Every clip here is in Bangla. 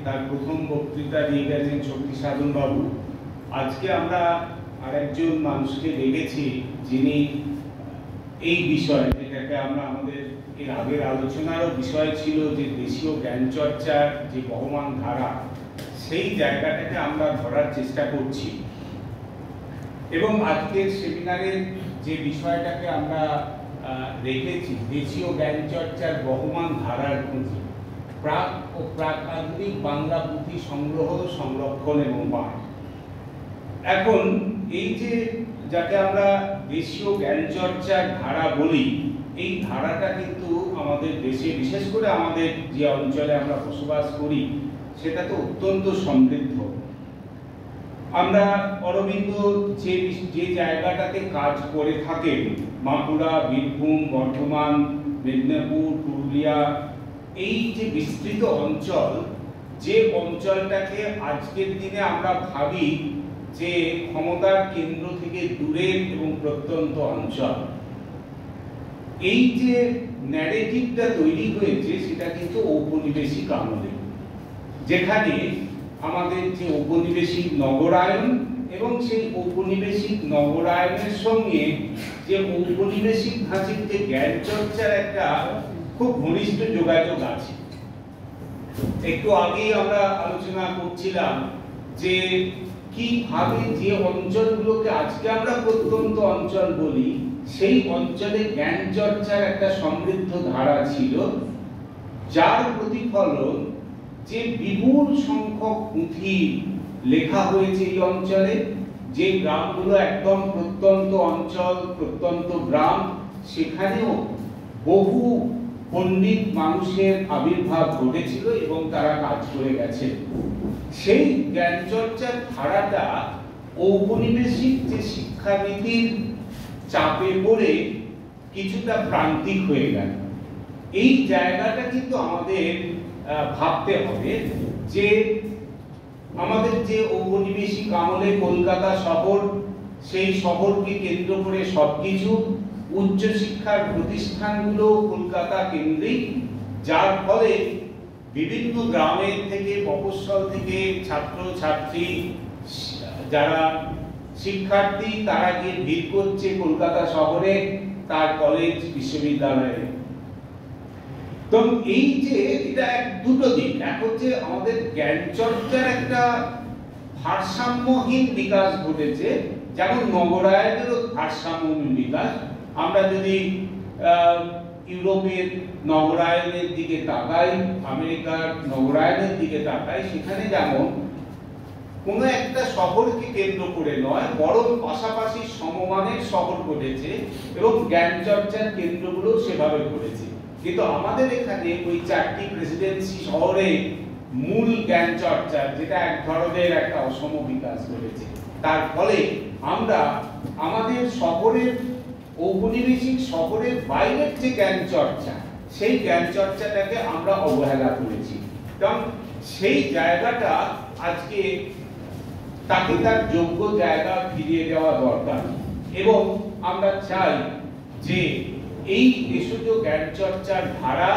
তার প্রথম বক্তৃতা দিয়ে গেছেন শক্তি সাধন বাবু। আজকে আমরা আরেকজন মানুষকে দেখেছি যিনি এই বিষয়, যেটাকে আমরা আমাদের এর আগের আলোচনারও বিষয় ছিল যে দেশীয় জ্ঞান চর্চার যে বহমান ধারা, সেই জায়গাটাকে আমরা ধরার চেষ্টা করছি। এবং আজকের সেমিনারের যে বিষয়টাকে আমরা রেখেছি, দেশীয় জ্ঞান চর্চার বহমান ধারার পুঁথি, প্রাক ও প্রাক আধুনিক বাংলা পুঁথি সংগ্রহ, সংরক্ষণ এবং পাঠ। এখন এই যে যাকে আমরা দেশীয় জ্ঞান চর্চার ধারা বলি, এই ধারাটা কিন্তু আমাদের দেশে, বিশেষ করে আমাদের যে অঞ্চলে আমরা বসবাস করি, সেটা তো অত্যন্ত সমৃদ্ধ। আমরা অরবিন্দ যে জায়গাটাতে কাজ করে থাকেন, বাঁকুড়া, বীরভূম, বর্ধমান, মেদিনীপুর, পুরুলিয়া, এই যে বিস্তৃত অঞ্চল, যে অঞ্চলটাকে আজকের দিনে আমরা ভাবি যে ক্ষমতার কেন্দ্র থেকে দূরের এবং প্রত্যন্ত অঞ্চল, এই যে ন্যারেটিভটা তৈরি হয়েছে সেটা কিন্তু ঔপনিবেশিক আমলে, যেখানে আমাদের যে ঔপনিবেশিক নগরায়ন এবং সেই ঔপনিবেশিক নগরায়নের সঙ্গে যে ঔপনিবেশিক ধাঁচের যে জ্ঞান চর্চার একটা খুব ঘনিষ্ঠ যোগাযোগ আছে। একটু আগেই আমরা আলোচনা করছিলাম যে কিভাবে যে অঞ্চলগুলোকে আজকে আমরা প্রত্যন্ত অঞ্চল বলি, সেই অঞ্চলে জ্ঞান চর্চার একটা সমৃদ্ধ ধারা ছিল, যার প্রতিফলন যে বিপুল সংখ্যক পুঁথি লেখা হয়েছে এই অঞ্চলে। যে গ্রামগুলো একদম প্রত্যন্ত অঞ্চল, প্রত্যন্ত গ্রাম, সেখানেও বহু পণ্ডিত মানুষের আবির্ভাব ঘটেছিল এবং তারা কাজ করে গেছে। সেই জ্ঞান চর্চার ধারাটা ঔপনিবেশিক যে শিক্ষানীতির চাপে পড়ে কিছুটা প্রান্তিক হয়ে গেল। এই জায়গাটা কিন্তু আমাদের ভাবতে হবে যে আমাদের যে ঔপনিবেশিক আমলে কলকাতা শহর, সেই শহরকে কেন্দ্র করে সবকিছু, উচ্চশিক্ষার প্রতিষ্ঠানগুলো কলকাতা কেন্দ্রিক, যার ফলে বিভিন্ন গ্রামের থেকে, মফস্বল থেকে ছাত্র ছাত্রী, যারা শিক্ষার্থী, তারা গিয়ে ভিড় করছে কলকাতা শহরে, তার কলেজ বিশ্ববিদ্যালয়ে। তো এই যে এটা দুটো দিক, এক হচ্ছে আমাদের জ্ঞান চর্চার একটা ভারসাম্যহীন বিকাশ ঘটেছে, যেমন নগরায়নেরও ভারসাম্যহীন বিকাশ। আমরা যদি ইউরোপের নগরায়নের দিকে তাকাই, আমেরিকার নগরায়নের দিকে তাকাই, সেখানে যেমন কোনো একটা শহরকে কেন্দ্র করে নয়, বরং পাশাপাশি সমমানের শহর ঘটেছে এবং জ্ঞান চর্চার কেন্দ্রগুলো সেভাবে ঘটেছে। কিন্তু আমাদের এখানে ওই চারটি প্রেসিডেন্সি শহরে মূল জ্ঞান চর্চার, যেটা এক ধরনের একটা অসম বিকাশ ঘটেছে, তার ফলে আমরা আমাদের শহরের, ঔপনিবেশিক শহরের বাইরের যে জ্ঞান চর্চা, সেই জ্ঞান চর্চাটাকে আমরা অবহেলা করেছি। কারণ সেই জায়গাটা আজকে তাকে তার যোগ্য জায়গা ফিরিয়ে দেওয়া দরকার। এবং আমরা চাই যে এই দেশজ জ্ঞান চর্চার ধারা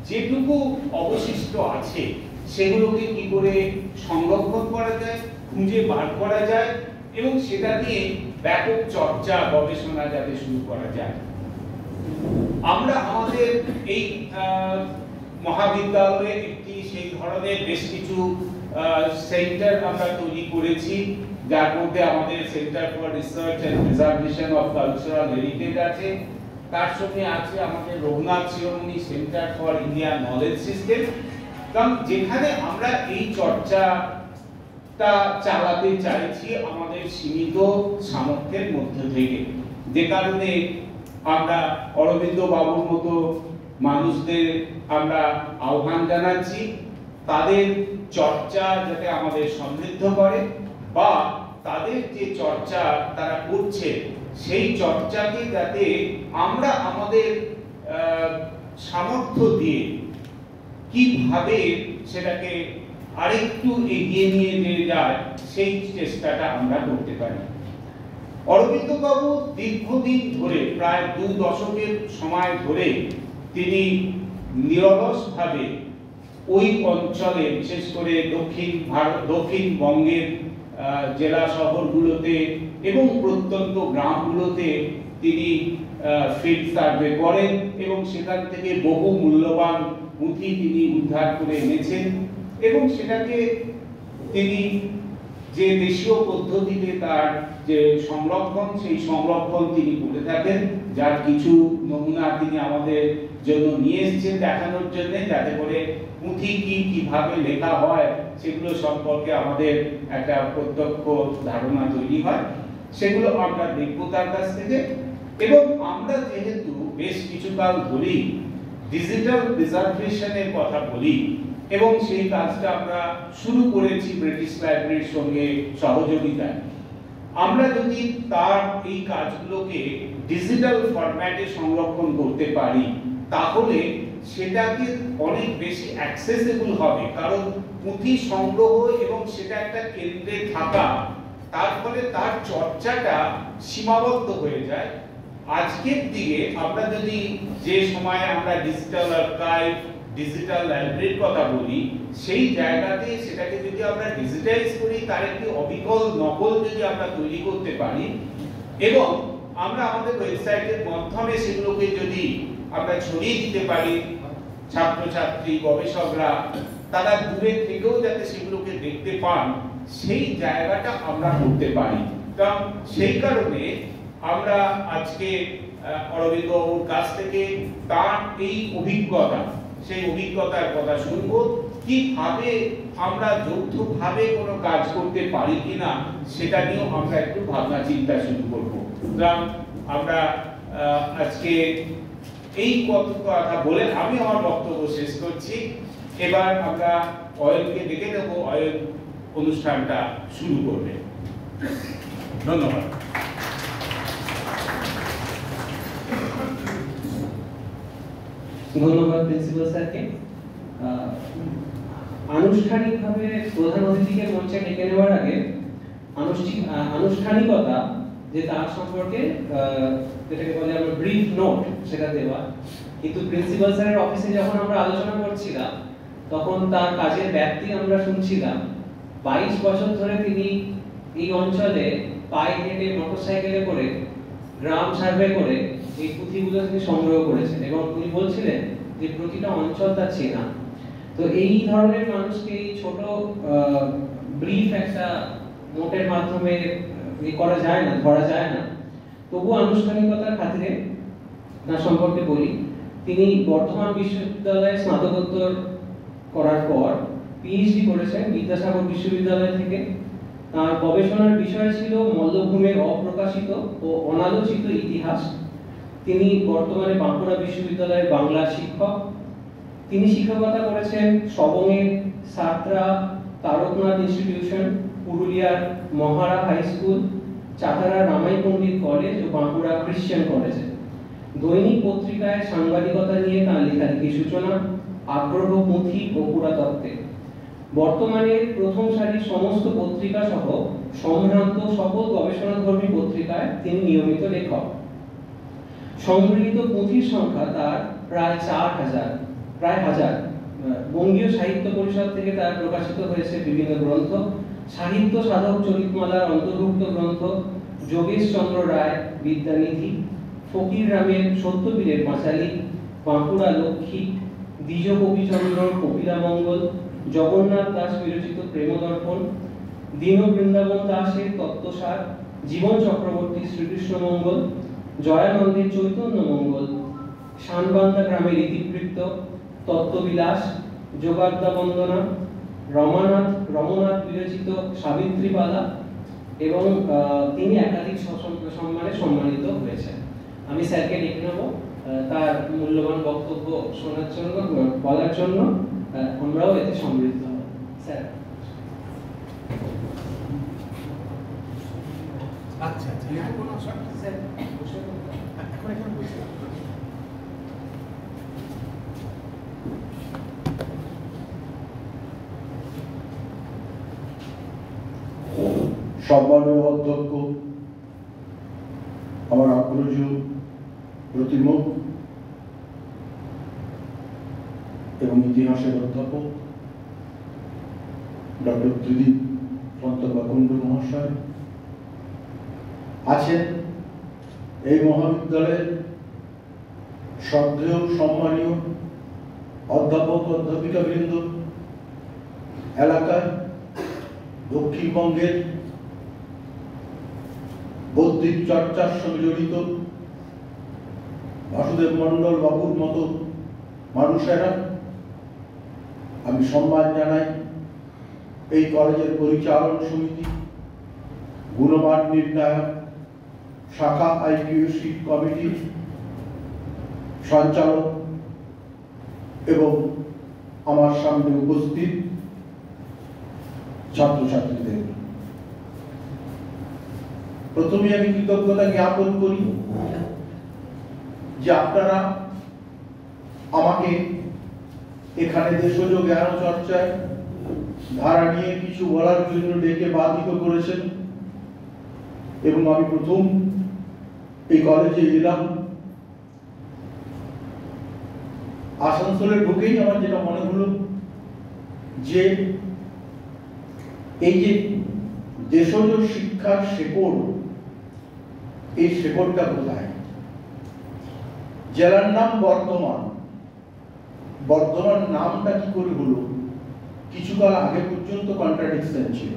যেটুকু অবশিষ্ট আছে, সেগুলোকে কি করে সংরক্ষণ করা যায়, খুঁজে বার করা যায়, এবং সেটা নিয়ে ব্যাপক চর্চা, গবেষণা যাতে শুরু করা যায়। আমরা আমাদের এই মহাবিদ্যালয়ে একটি সেই ধরনের বেশ কিছু সেন্টার আমরা তৈরি করেছি, যার মধ্যে আমাদের centre for research and preservation of cultural heritage আছে, তার সঙ্গে আছে আমাদের Raghunath Shiromani centre for Indian knowledge system, কারণ যেখানে আমরা এই চর্চাটা চালাতে চাইছি আমাদের সীমিত সামর্থ্যের মধ্যে থেকে। যে কারণে আমরা অরবিন্দ বাবুর মতো মানুষদের আমরা আহ্বান জানাচ্ছি, তাদের চর্চা যাতে আমাদের সমৃদ্ধ করে, বা তাদের যে চর্চা তারা করছে, সেই চর্চাকে যাতে আমরা আমাদের সামর্থ্য দিয়ে কিভাবে সেটাকে আরেকটু এগিয়ে নিয়ে যেতে যায়, সেই চেষ্টাটা আমরা করতে পারি। অরবিন্দ বাবু দীর্ঘদিন ধরে, প্রায় 2 দশকের সময় ধরে, তিনি নিরলসভাবে ওই অঞ্চলে বিশেষ করে দক্ষিণবঙ্গের জেলা শহরগুলোতে এবং প্রত্যন্ত গ্রামগুলোতে তিনি ফিল্ড সার্ভে করেন এবং সেখান থেকে বহু মূল্যবান পুঁথি তিনি উদ্ধার করে এনেছেন এবং সেটাকে তিনি যে দেশীয় পদ্ধতিতে তার যে সংরক্ষণ সেই সংরক্ষণ তিনি করে থাকেন, যার কিছু নমুনা তিনি আমাদের জন্য নিয়ে এসেছেন দেখানোর জন্য, যাতে করে পুঁথি কিভাবে লেখা হয় সেগুলো সম্পর্কে আমাদের একটা প্রত্যক্ষ ধারণা তৈরি হয়। সেগুলো আমরা দেখব তার কাছ থেকে। এবং আমরা যেহেতু বেশ কিছুকাল ধরেই ডিজিটাল প্রিজার্ভেশনের কথা বলি এবং সেই কাজটা আমরা শুরু করেছি ব্রিটিশ লাইব্রেরির সঙ্গে সহযোগিতায়, আমরা যদি তার এই কাজগুলোকে ডিজিটাল ফরম্যাটে সংরক্ষণ করতে পারি তাহলে সেটাকে অনেক বেশি অ্যাক্সেসিবল হবে। কারণ পুঁথি সংগ্রহ এবং সেটা একটা কেন্দ্রে থাকা, তার ফলে তার চর্চাটা সীমাবদ্ধ হয়ে যায়। আজকের দিকে আমরা যদি যে সময়ে আমরা ডিজিটাল আর্কাইভ, ডিজিটাল লাইব্রেরির কথা বলি, সেই জায়গাতে সেটাকে যদি আমরা ডিজিটাইজ করি, তার একটি অবিকল নকল যদি আমরা তৈরি করতে পারি এবং আমরা আমাদের ওয়েবসাইটের মাধ্যমে সেগুলোকে যদি আমরা ছড়িয়ে দিতে পারি, ছাত্রছাত্রী গবেষকরা তারা দূরে থেকেও যাতে সেগুলোকে দেখতে পান, সেই জায়গাটা আমরা করতে পারি। কারণ সেই কারণে আমরা আজকে অরবিন্দ বাবুর কাছ থেকে তার এই অভিজ্ঞতা, সেই অভিজ্ঞতার কথা শুনব, কিভাবে আমরা যৌথভাবে কোনো কাজ করতে পারি কিনা সেটা নিয়েও আমরা একটু ভাবনা চিন্তা শুরু করব। সুতরাং আমরা আজকে এই কথা বলে আমি আমার বক্তব্য শেষ করছি। এবার আমরা অয়নকে ডেকে দেবো, অয়ন অনুষ্ঠানটা শুরু করবে। ধন্যবাদ। ধন্যবাদ প্রিন্সিপাল স্যারকে। আনুষ্ঠানিকভাবে প্রধান অতিথিকে মঞ্চে ডেকে নেওয়ার আগে আনুষ্ঠানিকতা যে তার সম্পর্কে যেটাকে বলে আমরা ব্রিফ নোট সেটা দেওয়া, কিন্তু প্রিন্সিপাল স্যারের অফিসে যখন আমরা আলোচনা করছিলাম তখন তার কাজের ব্যাপ্তি আমরা শুনছিলাম। 22 বছর ধরে তিনি এই অঞ্চলে পায়ে হেঁটে মোটরসাইকেলে করে গ্রাম সার্ভে করে এই পুঁথিগুলো তিনি সংগ্রহ করেছেন এবং তিনি বলছিলেন যে প্রতিটা অঞ্চল তার চেনা। তো এই ধরনের মানুষকে এই ছোট ব্রিফ একটা নোটের মাধ্যমে করা যায় না, ধরা যায় না। তবু আনুষ্ঠানিকতার খাতিরে তার সম্পর্কে বলি। তিনি বর্ধমান বিশ্ববিদ্যালয়ে স্নাতকোত্তর করার পর পিএইচডি করেছেন বিদ্যাসাগর বিশ্ববিদ্যালয় থেকে। তার গবেষণার বিষয় ছিল মল্লভূমের অপ্রকাশিত ও অনালোচিত ইতিহাস। তিনি বর্তমানে বাঁকুড়া বিশ্ববিদ্যালয়ের বাংলার শিক্ষক। তিনি শিক্ষকতা করেছেন সবংয়ের সাতরা তারকনাথ ইনস্টিটিউশন, পুরুলিয়ার মহারা হাই স্কুল, চাতারা রামাই পণ্ডিত কলেজ ও বাঁকুড়া খ্রিস্টান কলেজে। দৈনিক পত্রিকায় সাংবাদিকতা নিয়ে তাঁর লেখালেখির সূচনা, আগ্রহ পুঁথি ও পুরাতত্ত্বে। বর্তমানে প্রথম সারির সমস্ত পত্রিকা সহ সম্ভ্রান্ত সকল গবেষণাধর্মী পত্রিকায় তিনি নিয়মিত লেখক। সংগৃহীত পুঁথির সংখ্যা তার প্রায় 1000। বঙ্গীয় সাহিত্য পরিষদ থেকে তার প্রকাশিত হয়েছে বিভিন্ন গ্রন্থ। সাহিত্য সাধক চরিতমালার অন্তর্ভুক্ত গ্রন্থ যোগেশ চন্দ্র রায় বিদ্যানিধি, ফকির রামের সত্যবীরের পাঁচালী, বাঁকুড়া লক্ষ্মী, দ্বিজ কবিচন্দ্রর কপিলামঙ্গল, জগন্নাথ দাস বিরচিত প্রেমদর্পণ, দীন বৃন্দাবন দাসের তত্ত্বসার, জীবন চক্রবর্তী শ্রীকৃষ্ণ মঙ্গল, জয়ানন্দের চৈতন্য মঙ্গল, শানবান্দা গ্রামের ইতিবৃত্ত, তত্ত্ববিলাস, যোগাদ্দা বন্দনা, রমনাথ বিরচিত সাবিত্রীপালা এবং তিনি একাধিক সম্মানে সম্মানিত হয়েছেন। আমি স্যারকে ডেকে নেব তার মূল্যবান বক্তব্য শোনার জন্য, বলার জন্য। আমরাও এতে সমৃদ্ধ হব। স্যার। আচ্ছা আচ্ছা, স্যার এখন বসে সম্মানীয় অধ্যক্ষ, আমার অগ্রজ প্রতিমুখ এবং ইতিহাসের অধ্যাপক ডক্টর ত্রিদীপ পন্তবাকুণ্ডু মহাশয় আছেন, এই মহাবিদ্যালয়ের শ্রদ্ধেয় সম্মানীয় অধ্যাপক অধ্যাপিকা বৃন্দ, এলাকায় দক্ষিণবঙ্গের বৌদ্ধিক চর্চার সঙ্গে জড়িত বাসুদেব মন্ডল বাবুর মতো মানুষেরা, আমি সম্মান জানাই এই কলেজের পরিচালন সমিতি, গুণমান নির্ণায়ক শাখা আইকিউসি কমিটির সঞ্চালক এবং আমার সামনে উপস্থিত ছাত্রছাত্রীদের। প্রথমে আমি কৃতজ্ঞতা জ্ঞাপন করি যে আপনারা আমাকে এখানে দেশজ জ্ঞান চর্চায় ধারা নিয়ে কিছু বলার জন্য ডেকে বাধিত করেছেন এবং আমি প্রথম এই কলেজে এলাম। আসানসোলে ঢুকেই আমার যেটা মনে হলো যে এই যে দেশজ শিক্ষার শেকড়, এই শেকড়টা কোথায়? জেলার নাম বর্ধমান। বর্ধমান নামটা কি করে হলো? কিছুকাল আগে পর্যন্ত কন্ট্রাডিকশন ছিল,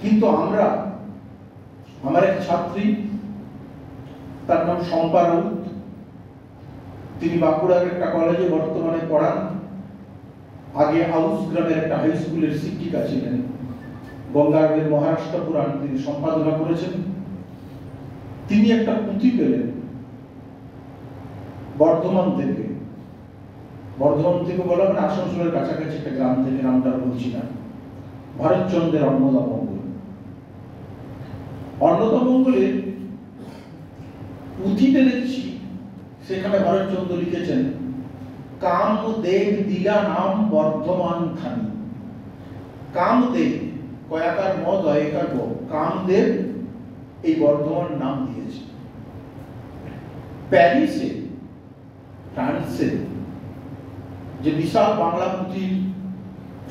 কিন্তু আমার এক ছাত্রী, তার নাম শম্পা রাউত, তিনি বাঁকুড়ার একটা কলেজে বর্তমানে পড়ান। আগে হাউস গ্রামের একটা হাই স্কুলের শিক্ষিকা ছিলেন। গঙ্গার মহারাষ্ট্র পুরাণ তিনি সম্পাদনা করেছেন। তিনি একটা পুঁথি পেলেন বর্ধমান থেকে বলা মানে আসানসোলের কাছাকাছি একটা গ্রাম থেকে, নামটা বলছি না, ভারতচন্দ্রের অন্নদামঙ্গলের পুঁথিতে দেখছি সেখানে ভারতচন্দ্র লিখেছেন, কামদেব দিলা নাম বর্ধমান খানি। কামদেব কয়াকার মদ একার গ, কামদেব এই বর্ধমান নাম দিয়েছে। প্যারিসে, ফ্রান্সে যে বিশাল বাংলা পুঁথির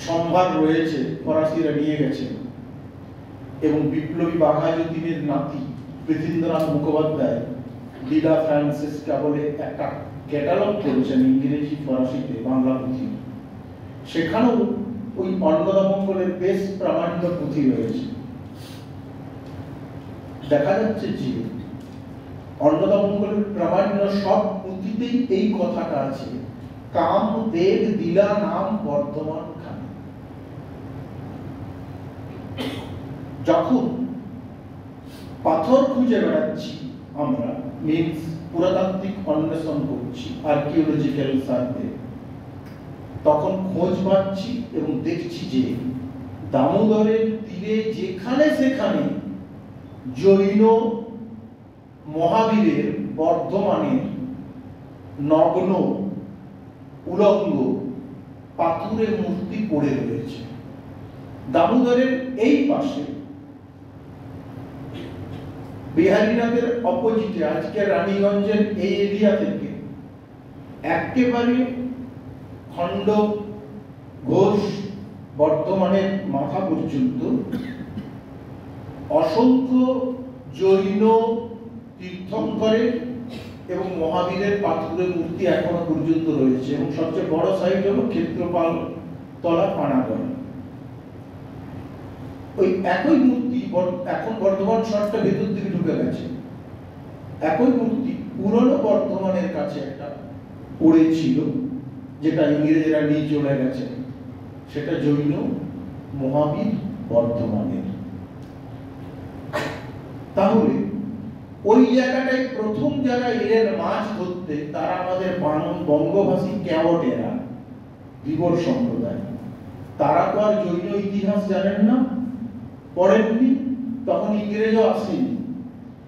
সম্ভার রয়েছে, ফরাসিরা নিয়ে গেছে এবং বিপ্লবী বাঘাযতীনের নাতি পৃথীন্দ্রনাথ মুখোপাধ্যায় লীলা ফ্রান্সেসকা বলে একটা ক্যাটালগ করেছেন ইংরেজি ফরাসিতে বাংলা পুঁথি। সেখানেও ওই অন্নদামঙ্গলের বেশ প্রামাণ্য পুঁথি রয়েছে। দেখা যাচ্ছে যে অন্নদামঙ্গলের প্রামাণ্য সব পুঁথিতেই এই কথাটা আছে, কামদেব দিলা নাম বর্ধমান খানি। যখন পাথর খুঁজে বেড়াচ্ছি আমরা, মিনস পুরাতাত্ত্বিক অন্বেষণ করছি, আর্কিওলজিক্যাল সার্ভে, তখন খোঁজ পাচ্ছি এবং দেখছি যে দামোদরের তীরে যেখানে সেখানে জৈন মহাবীরের বর্ধমানের নগ্ন উলঙ্গ পাথরের মূর্তি পড়ে রয়েছে। দামোদরের এই পাশে বিহারীনাথের অপোজিটে, আজকে রানীগঞ্জের এই এরিয়া থেকে একেবারে খণ্ড ঘোষ বর্তমানের মাথা পর্যন্ত অসংখ্য জৈন তীর্থঙ্করের এবং মহাবীরের পাথরের মূর্তি এখনো পর্যন্ত রয়েছে এবং সবচেয়ে বড় সাইট হলো ক্ষেত্রপাল তলা পানাগড়। ওই একই মূর্তি এখন বর্ধমান শহরটা ভেতর দিকে ঢুকে গেছে। একই মূর্তি পুরনো বর্ধমানের কাছে একটা পড়েছিল, যেটা ইংরেজরা নিয়ে চলে গেছে, সেটা জৈন মহাবীর বর্ধমানের। তাহলে ওই জায়গাটায় প্রথম যারা এলেন মাছ ধরতে, তারা আমাদের বঙ্গভাষী ক্যাওটেরা, ধীবর সম্প্রদায়। তারা তো আর জৈন ইতিহাস জানেন না, পড়েননি, তখন ইংরেজও আসেনি।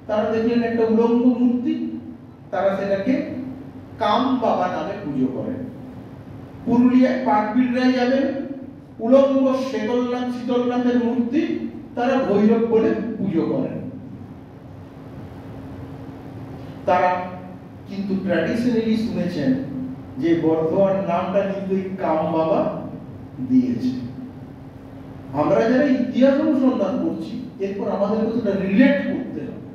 তারা দেখলেন একটা উলঙ্গ মূর্তি, তারা সেটাকে কাম বাবা নামে পুজো করেন। পুরুলিয়ায় পাটবিড়রাই যাবেন, উলঙ্গ শীতলনাথের মূর্তি তারা ভৈরব বলে পুজো করেন। তারা কিন্তু ট্র্যাডিশনালি শুনেছেন যে বর্ধমান নামটা কিন্তু এই কাম বাবা দিয়েছে। আমরা যারা ইতিহাস অনুসন্ধান করছি, এরপর আমাদের কতটা রিলেট করতে হবে,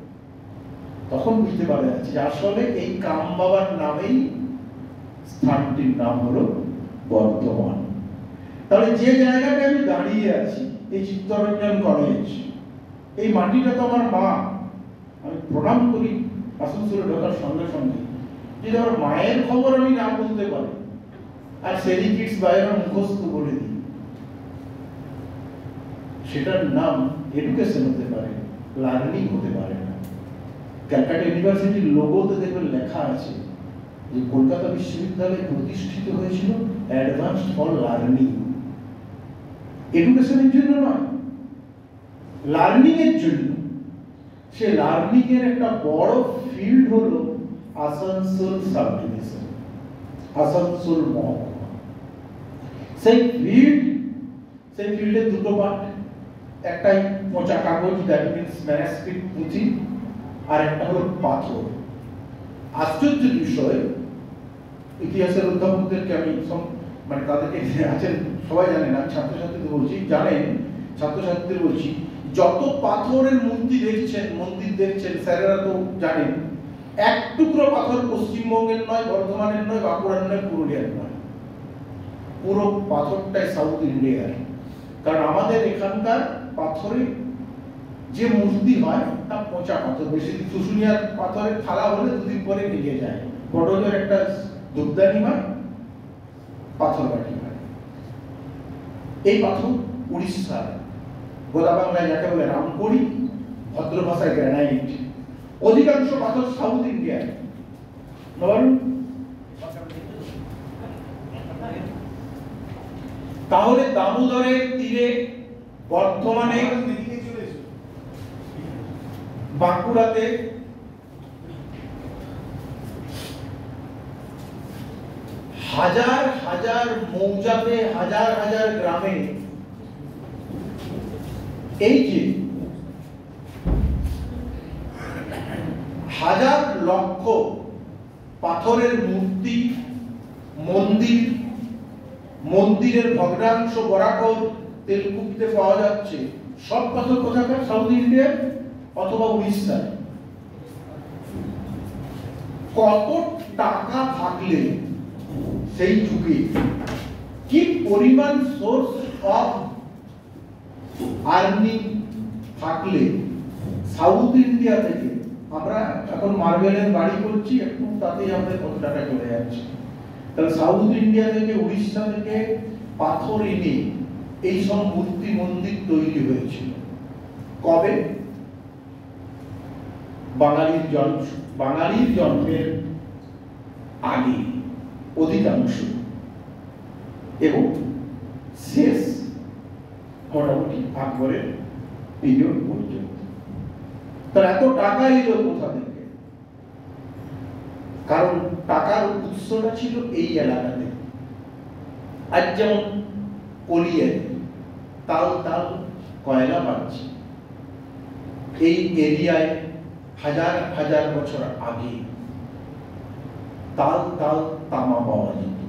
তখন বুঝতে পারা যাচ্ছে যে আসলে এই কাম বাবার নামেই স্থানটির নাম হলো বর্ধমান। তাহলে যে জায়গাটায় আমি দাঁড়িয়ে আছি, এই চিত্তরঞ্জন কলেজ, এই মাটিটা তো আমার মা। আমি প্রণাম করি আসানসোলে ঢোকার সঙ্গে সঙ্গে। যদি আমার মায়ের খবর আমি না বলতে পারি আর সেলিকিটস বাইরে মুখস্থ করে দিই, সেটার নাম এডুকেশন হতে পারে, লার্নিং হতে পারে না। ক্যালকাটা ইউনিভার্সিটির লোগোতে দেখবেন লেখা আছে যে কলকাতা বিশ্ববিদ্যালয় প্রতিষ্ঠিত হয়েছিল অ্যাডভান্সড ফর লার্নিং। এডুকেশনের জন্য নয়, লার্নিং এর জন্য। সে লার্নিং এর একটা বড় ফিল্ড হলো আসানসোল সাব ডিভিশন, আসানসোল মহকুমা। সেই ফিল্ডে দুটো পার্ট, একটাই মোচা কাগজ, দ্যাট মিনস ম্যানুস্ক্রিপ্ট পুঁথি, আর একটা হলো পাথর। আশ্চর্যের বিষয়, ইতিহাসের অধ্যাপকদেরকে আমি মানে তাদেরকে আছেন সবাই জানেন, আমি ছাত্রছাত্রীদের বলছি, জানেন ছাত্রছাত্রীদের বলছি, যত পাথরের মূর্তি দেখছেন, মন্দির দেখছেন, স্যারেরা তো জানেন, এক টুকরো পাথর পশ্চিমবঙ্গের নয়, বর্ধমানের নয়, বাঁকুড়ার নয়, পুরুলিয়ার নয়, পুরো পাথরটাই সাউথ ইন্ডিয়ার। কারণ আমাদের এখানকার পাথরে যে মূর্তি হয় তা পচা পাথর, বেশি শুশুনিয়ার পাথরের থালা হলে দুদিন পরে ভেঙে যায়, বড়জোর একটা ধূপদানি হয়, পাথর বাটি হয়। এই পাথর উড়িষ্যার, গোদা বাংলায় যাকে বলে রামকড়ি, ভদ্র ভাষায় গ্রানাইট। অধিকাংশ পাথর সাউথ ইন্ডিয়ার। তাহলে দামোদরের তীরে, বর্ধমানে, বাঁকুড়াতে, হাজার হাজার মৌজাতে, হাজার হাজার গ্রামে এই যে হাজার লক্ষ পাথরের মূর্তি, মন্দির, মন্দিরের ভগ্নাংশ বরাকর তেলকুপিতে পাওয়া যাচ্ছে, সব পাথর কোথাকার? সাউথ ইন্ডিয়ার অথবা উড়িষ্যার। কত টাকা থাকলে সেই যুগে, কি পরিমাণ সোর্স অফ আর্নিং থাকলে সাউথ ইন্ডিয়া থেকে, আমরা এখন মার্বেলের বাড়ি করছি, একটু তাতেই আমাদের কত টাকা চলে যাচ্ছে। তাহলে সাউথ ইন্ডিয়া থেকে, উড়িষ্যা থেকে পাথর এনে এই সব মূর্তি মন্দির তৈরি হয়েছিল। কবে? বাঙালির জন্মের আগে অধিকাংশ, এবং শেষ মোটামুটি আকবরের পিরিয়ড পর্যন্ত। তার এত টাকা এলো কোথা থেকে? কারণ টাকার উৎসটা ছিল এই এলাকাতে। আজ যেমন কলিয়ায় তাল তাল কয়লা পাচ্ছে, এই এরিয়ায় হাজার হাজার বছর আগে তাল তাল তামা পাওয়া যেত।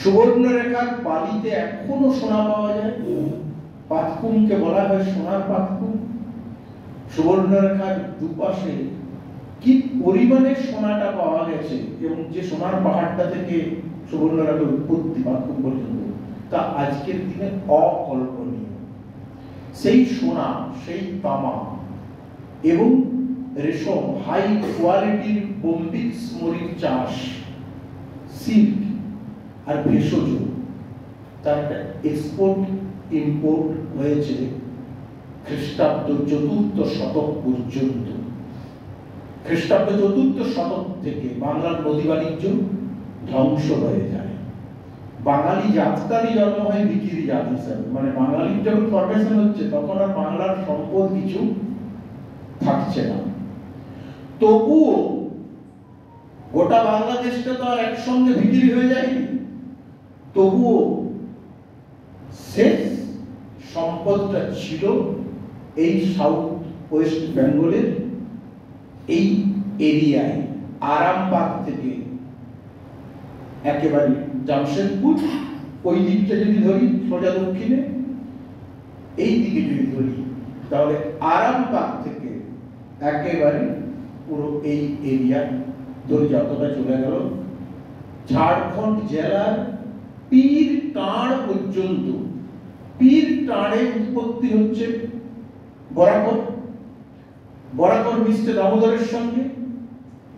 সুবর্ণরেখার বালিতে এখনো সোনা পাওয়া যায়। পাতকুমকে বলা হয় সোনার পাতকুম। সুবর্ণরেখার দুপাশে কি পরিমাণে সোনাটা পাওয়া গেছে, এবং যে সোনার পাহাড়টা থেকে সুবর্ণরেখার উৎপত্তি পাতকুম পর্যন্ত, তা আজকের দিনে অকল্পনীয়। সেই সোনা, সেই তামা এবং রেশম, হাই কোয়ালিটির বোম্বিক্স মরিচ চাষ, সিল্ক আর ভেষজ, তার একটা এক্সপোর্ট ইম্পোর্ট হয়েছে খ্রিস্টাব্দ 4th শতক পর্যন্ত। খ্রিস্টাব্দ 4th শতক থেকে বাংলার নদী বাণিজ্য ধ্বংস হয়ে যায়। বাঙালি জাতটারই জন্ম হয় বিকিরি জাত হিসাবে, মানে বাঙালির যখন ফরমেশন হচ্ছে তখন আর বাংলার সম্পদ কিছু থাকছে না। তবুও গোটা বাংলাদেশটা তো আর একসঙ্গে বিক্রি হয়ে যায়নি। তবুও শেষ সম্পদটা ছিল এই সাউথ ওয়েস্ট বেঙ্গলের এই এরিয়ায়, আরামবাগ থেকে একেবারে জামশেদপুর, ওই দিকটা যদি ধরি সোজা দক্ষিণে, এই দিকে যদি ধরি তাহলে আরামবাগ থেকে একেবারে পুরো এই এরিয়া ধরে যতটা চলে গেল ঝাড়খণ্ড জেলার পীর টাঁড় পর্যন্ত। পীর টাঁড়ে উৎপত্তি হচ্ছে বরাকর, বরাকর মিশছে দামোদরের সঙ্গে।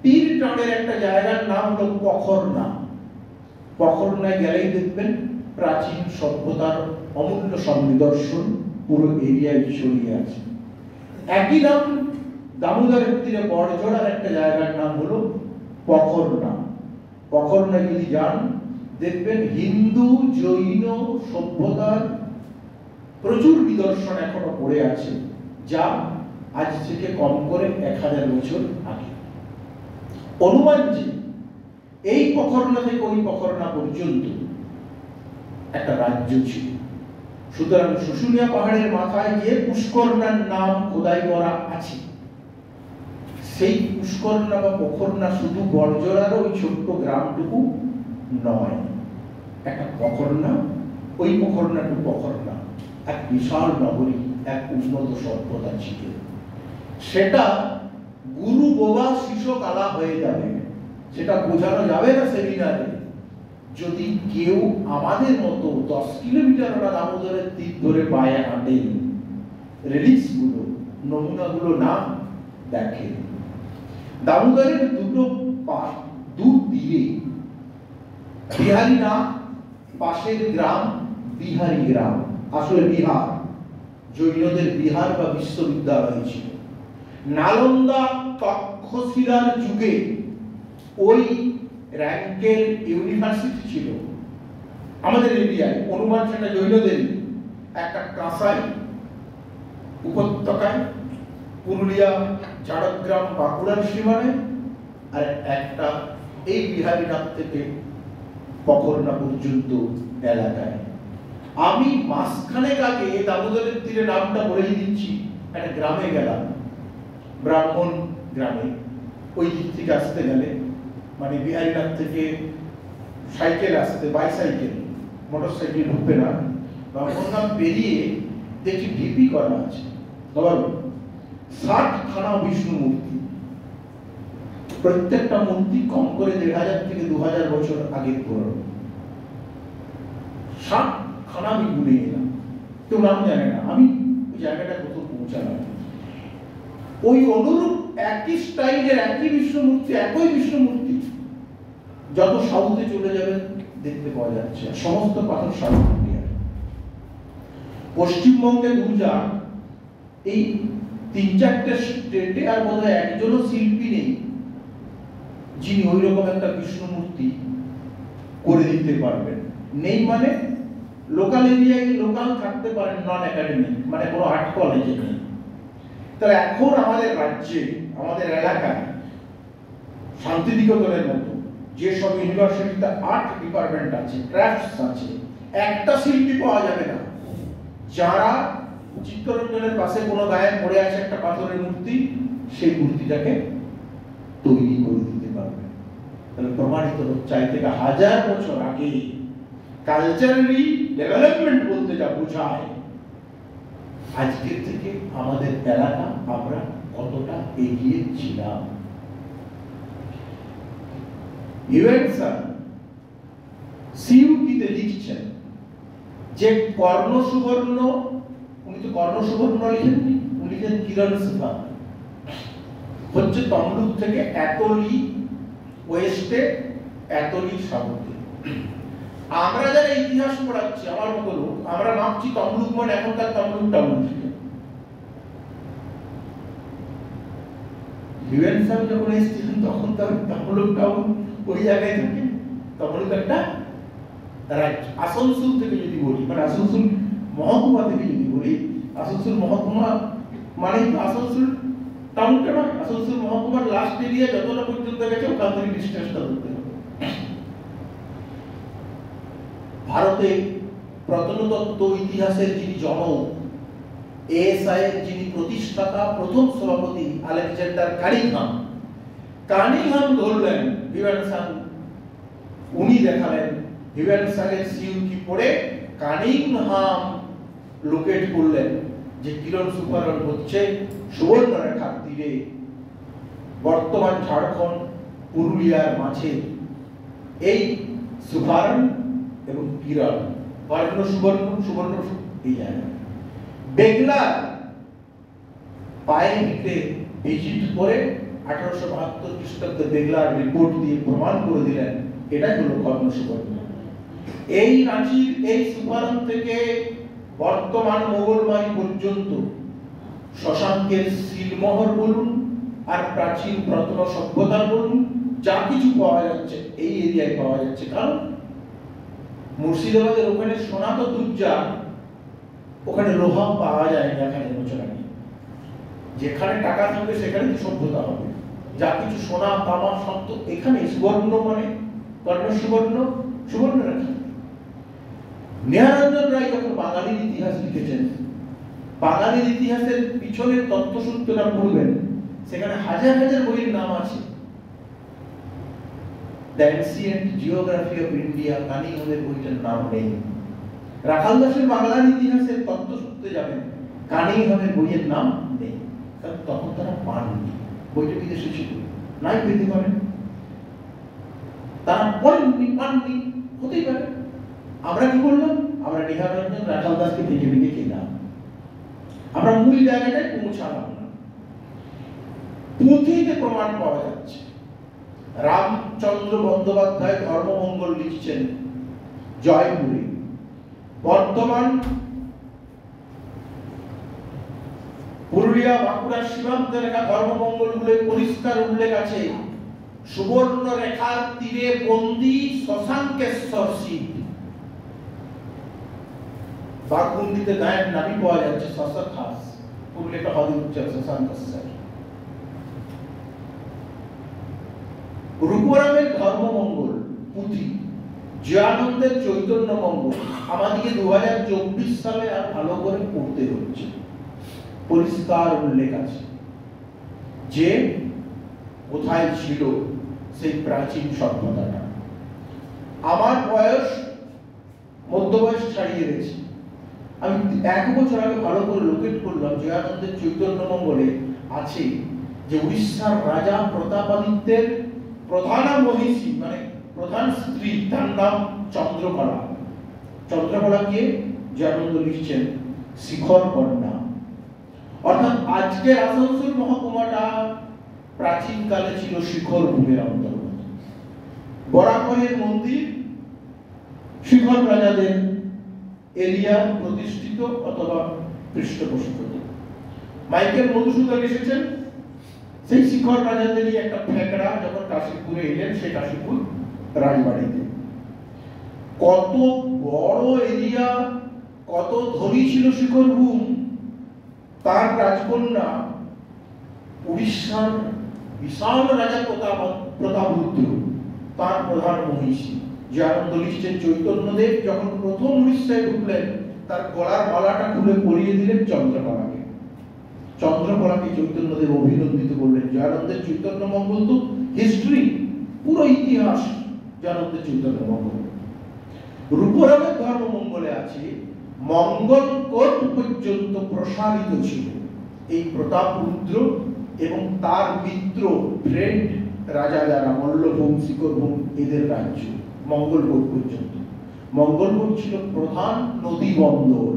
পীর টাঁড়ের একটা জায়গার নাম হলো পখরনা। পখরনায় গেলেই দেখবেন প্রাচীন সভ্যতার অমূল্য সব নিদর্শন পুরো এরিয়ায় ছড়িয়ে আছে। একই নাম দামোদরের তীরে বড়জোড়ার একটা জায়গার নাম হলো পখরনা। পখরনায় যদি যান দেখবেন হিন্দু জৈন সভ্যতার প্রচুর নিদর্শন এখনো পড়ে আছে, যা আজ থেকে কম করে 1000 বছর আগে। অনুমান যে এই পখরনা থেকে ওই পখরনা পর্যন্ত একটা রাজ্য ছিল। সুতরাং শুশুনিয়া পাহাড়ের মাথায় যে পুষ্করণার নাম খোদাই করা আছে, সেই পুষ্করণা বা পখরনা শুধু বড়জোড়ার ওই ছোট্ট গ্রামটুকু নয়, একটা পখরনা, ওই পখরনা টু পখরনা এক বিশাল নগরী, এক উন্নত সভ্যতা ছিল। সেটা গুরু বোবা শিশকালা হয়ে যাবে, সেটা বোঝানো যাবে না সেমিনারে যদি কেউ আমাদের মতো 10 কিলোমিটার ওরা দামোদরের তীর ধরে পায়ে হাঁটেন, রিলিক্স গুলো নমুনাগুলো না দেখেন। দামোদরের দু তীরে বিহারি না, পাশের গ্রাম বিহারি গ্রাম, আসলে বিহার, জৈনদের বিহার বা বিশ্ববিদ্যালয় ছিল। নালন্দা তক্ষশিলার যুগে ওই র্যাঙ্কের ইউনিভার্সিটি ছিল আমাদের এরিয়ায়। অনুমান সেটা জৈনদের একটা কাঁসাই উপত্যকায়, পুরুলিয়া ঝাড়গ্রাম বাঁকুড়ার সীমানায়, আর একটা এই বিহারীনাথ থেকে পখরনা পর্যন্ত এলাকায়। আমি মাসখানেক আগে দামোদরের তীরে নামটা বলে দিচ্ছি, একটা গ্রামে গেলাম, ব্রাহ্মণ গ্রামে। ওই দিক থেকে আসতে গেলে মানে বিহারীনাথ থেকে সাইকেল আসতে, বাইসাইকেল, মোটর সাইকেল ঢুকবে না, ব্রাহ্মণ গ্রাম পেরিয়ে দেখি ঢিপি করা আছে, আবার 60 খানা বিষ্ণু মূর্তি। প্রত্যেকটা মূর্তি কম করে 1500 থেকে 2000 বছর আগের পুরনো। 60 খানা আমি গুনে এলাম, কেউ নাম জানে না। আমি ওই জায়গাটা কত পৌঁছালাম, ওই অনুরূপ একই স্টাইলের একই বিষ্ণুমূর্তি, একই বিষ্ণুমূর্তি যত সাউথে চলে যাবেন দেখতে পাওয়া যাচ্ছে। সমস্ত পাথর সাউথ ইন্ডিয়ার। পশ্চিমবঙ্গে গুজরাট, এই 3-4টে স্টেটে আর বোধহয় একজনও শিল্পী নেই যিনি ওই রকম একটা বিষ্ণুমূর্তি করে দিতে পারবেন। নেই মানে লোকাল এরিয়ায় লোকাল থাকতে পারেন, নন একাডেমিক, মানে কোনো আর্ট কলেজে নেই। তাহলে এখন আমাদের রাজ্যে, আমাদের এলাকায় শান্তিনিকেতনের মতো যে সব ইউনিভার্সিটিতে আর্ট ডিপার্টমেন্ট আছে, ক্রাফটস আছে, একটা শিল্পী পাওয়া যাবে না যারা চিত্তরঞ্জনের পাশে কোনো গায়ে পড়ে আছে একটা পাথরের মূর্তি, সেই মূর্তিটাকে তৈরি করে দিতে পারবে। তাহলে প্রমাণিত চাই থেকে 1000 বছর আগে কালচারালি ডেভেলপমেন্ট বলতে যা বোঝায়, আজকের থেকে আমাদের এলাকা আমরা কতটা এগিয়ে ছিলাম। ইউএনসান সিইউটিতে লিখছেন যে কর্ণ সুবর্ণ, উনি তো কর্ণ সুবর্ণ লিখেননি, উনি লিখেন কিরণ সুভা, হচ্ছে তমলুক থেকে এতলি ওয়েস্টে, এতলি সাউথে। আমরা যারা ইতিহাস পড়াচ্ছি, আমার মতো লোক, আমরা ভাবছি তমলুক মানে এখনকার তমলুক টাউন থেকে। ইউএনসান যখন এসেছিলেন তখন তার তমলুক টাউন ওই জায়গায় থাকে। তমলুক একটা রাজ্য। আসানসোল থেকে যদি বলি, মানে আসানসোল মহকুমা থেকে যদি বলি, আসানসোল মহকুমা মানে আসানসোল টাউনটা নয়, আসানসোল মহকুমার লাস্ট এরিয়া যতটা পর্যন্ত গেছে ওখান থেকে ডিস্টেন্সটা ধরতে হবে। ভারতে প্রত্নতত্ত্ব ইতিহাসের যিনি জনক, এএসআই এর যিনি প্রতিষ্ঠাতা, প্রথম সভাপতি আলেকজান্ডার কানিংহাম ধরলেন ইউএনসান উনি দেখালেন হিউয়েনসাংয়ের সিউকি পড়ে কানিংহাম লোকেট করলেন যে কিরণ সুপারন হচ্ছে সুবর্ণরেখার তীরে বর্তমান ঝাড়খণ্ড পুরুলিয়ার মাঝে এই সুপারন এবং কিরণ কর্ণ সুবর্ণ সুবর্ণ এই জায়গা বেগলার পায়ে হেঁটে ভিজিট করে 1872 খ্রিস্টাব্দে বেগলার রিপোর্ট দিয়ে প্রমাণ করে দিলেন এটাই হলো কর্ণ সুবর্ণ। এই রাঁচির এই সুপারন থেকে বর্তমান মোগলবাড়ি পর্যন্ত শশাঙ্কের সিলমোহর বলুন আর প্রাচীন প্রত্ন সভ্যতা বলুন যা কিছু পাওয়া যাচ্ছে এই এরিয়ায় পাওয়া যাচ্ছে। কারণ মুর্শিদাবাদের ওখানে সোনা তো দুর্জা, ওখানে লোহা পাওয়া যায় না। এখানে মোচরানি যেখানে টাকা থাকবে সেখানে কি সভ্যতা হবে, যা কিছু সোনা তামা সব তো এখানে। সুবর্ণ মানে কর্ণ সুবর্ণ, সুবর্ণ রেখা। নেহারঞ্জন রায় যখন বাঙালির ইতিহাস লিখেছেন, বাঙালির ইতিহাসের পিছনের তত্ত্বসূত্রটা পড়বেন, সেখানে হাজার হাজার বইয়ের নাম আছে। The ancient geography of India কানিংহামের বইটার নাম নেই। রাখাল দাসের বাংলার ইতিহাসের তত্ত্বসূত্রে যাবেন, কানিংহামের বইয়ের নাম নেই, কারণ তখন তারা পাননি, বইটা বিদেশে ছিল, নাই পেতে পারেন, তারা পড়েননি, পাননি, হতেই পারে। আমরা কি করলাম? আমরা নিহারঞ্জন রাখাল দাসকে ভেঙে ভেঙে খেলাম, আমরা মূল জায়গাটায় পৌঁছালাম না। পুঁথিতে প্রমাণ পাওয়া যাচ্ছে। রামচন্দ্র বন্দ্যোপাধ্যায় ধর্মমঙ্গল লিখছেন জয়পুরে, বর্তমান পুরুলিয়া বাঁকুড়া সীমান্ত রেখা ধর্মমঙ্গলগুলো পরিষ্কার উল্লেখ আছে। সুবর্ণ রেখার তীরে বন্দী শশাঙ্কেশ্বর শিব। বাঘমুন্ডিতে গায়ের নামই পাওয়া যাচ্ছে শশাঙ্ক খাস, পুরুলিয়াটা হবে উচ্চার শশাঙ্কেশ্বর। রূপরামের ধর্মমঙ্গল পুঁথি, জয়ানন্দের চৈতন্য মঙ্গল আমাদেরকে 2024 সালে আর ভালো করে পড়তে হচ্ছে। পরিষ্কার উল্লেখ আছে যে কোথায় ছিল সেই প্রাচীন সভ্যতাটা। আমার বয়স মধ্য বয়স ছাড়িয়ে গেছে, আমি 1 বছর আগে ভালো করে লোকেট করলাম। জয়ানন্দের চৈতন্য মঙ্গলে আছে যে উড়িষ্যার রাজা প্রতাপাদিত্যের প্রধানা মহিষী মানে প্রধান স্ত্রী, তার নাম চন্দ্রকলা। চন্দ্রকলাকে জয়ানন্দ লিখছেন শিখর কন্যা। অর্থাৎ আজকের আসানসোল মহকুমাটা প্রাচীন কালে ছিল শিখর ভূমির অন্তর্গত। বরাকরের মন্দির শিখর রাজাদের এরিয়া প্রতিষ্ঠিত অথবা পৃষ্ঠপোষকৃত। মাইকেল মধুসূদন এসেছেন সেই শিখর রাজাদেরই একটা ফেকড়া যখন কাশীপুরে এলেন, সেই কাশীপুর রাজবাড়িতে। কত বড় এরিয়া, কত ধনী ছিল শিখর ভূম। তার রাজকন্যা উড়িষ্যার বিশাল রাজা প্রতাপরুদ্র, তার প্রধান মহিষী। জয়ানন্দ লিখছেন চৈতন্যদেব যখন প্রথম উড়িষ্যায় ঢুকলেন, তার গলার মালাটা খুলে পরিয়ে দিলেন চন্দ্রকলাকে। চন্দ্রকলাকে চৈতন্যদেব অভিনন্দিত করলেন। জয়ানন্দের চৈতন্য মঙ্গল তো হিস্ট্রি, পুরো ইতিহাস জয়ানন্দের চৈতন্য মঙ্গল। রূপরামের ধর্মমঙ্গলে আছে মঙ্গলকোট পর্যন্ত প্রসারিত ছিল এই প্রতাপরুদ্র এবং তার মিত্র ফ্রেন্ড রাজা যারা মল্লভূম শিখরভূম এদের রাজ্য মঙ্গলকোট পর্যন্ত। মঙ্গলকোট ছিল প্রধান নদী বন্দর।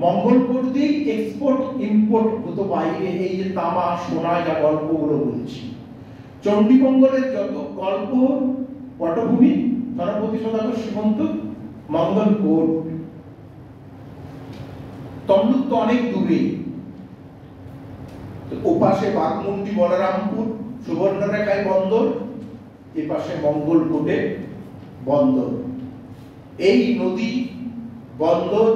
মঙ্গলকোট দিয়ে এক্সপোর্ট ইম্পোর্ট হতো বাইরে, এই যে তামা সোনা যা গল্পগুলো বলছি। চণ্ডীমঙ্গলের যত গল্প পটভূমি গণপতি সদাগর সীমন্ত মঙ্গলকোট। তমলুক তো অনেক দূরে, ওপাশে বাঘমুন্ডি বলরামপুর সুবর্ণরেখায় বন্দর, এপাশে মঙ্গলকোটে বন্দর। এই নদী বন্দর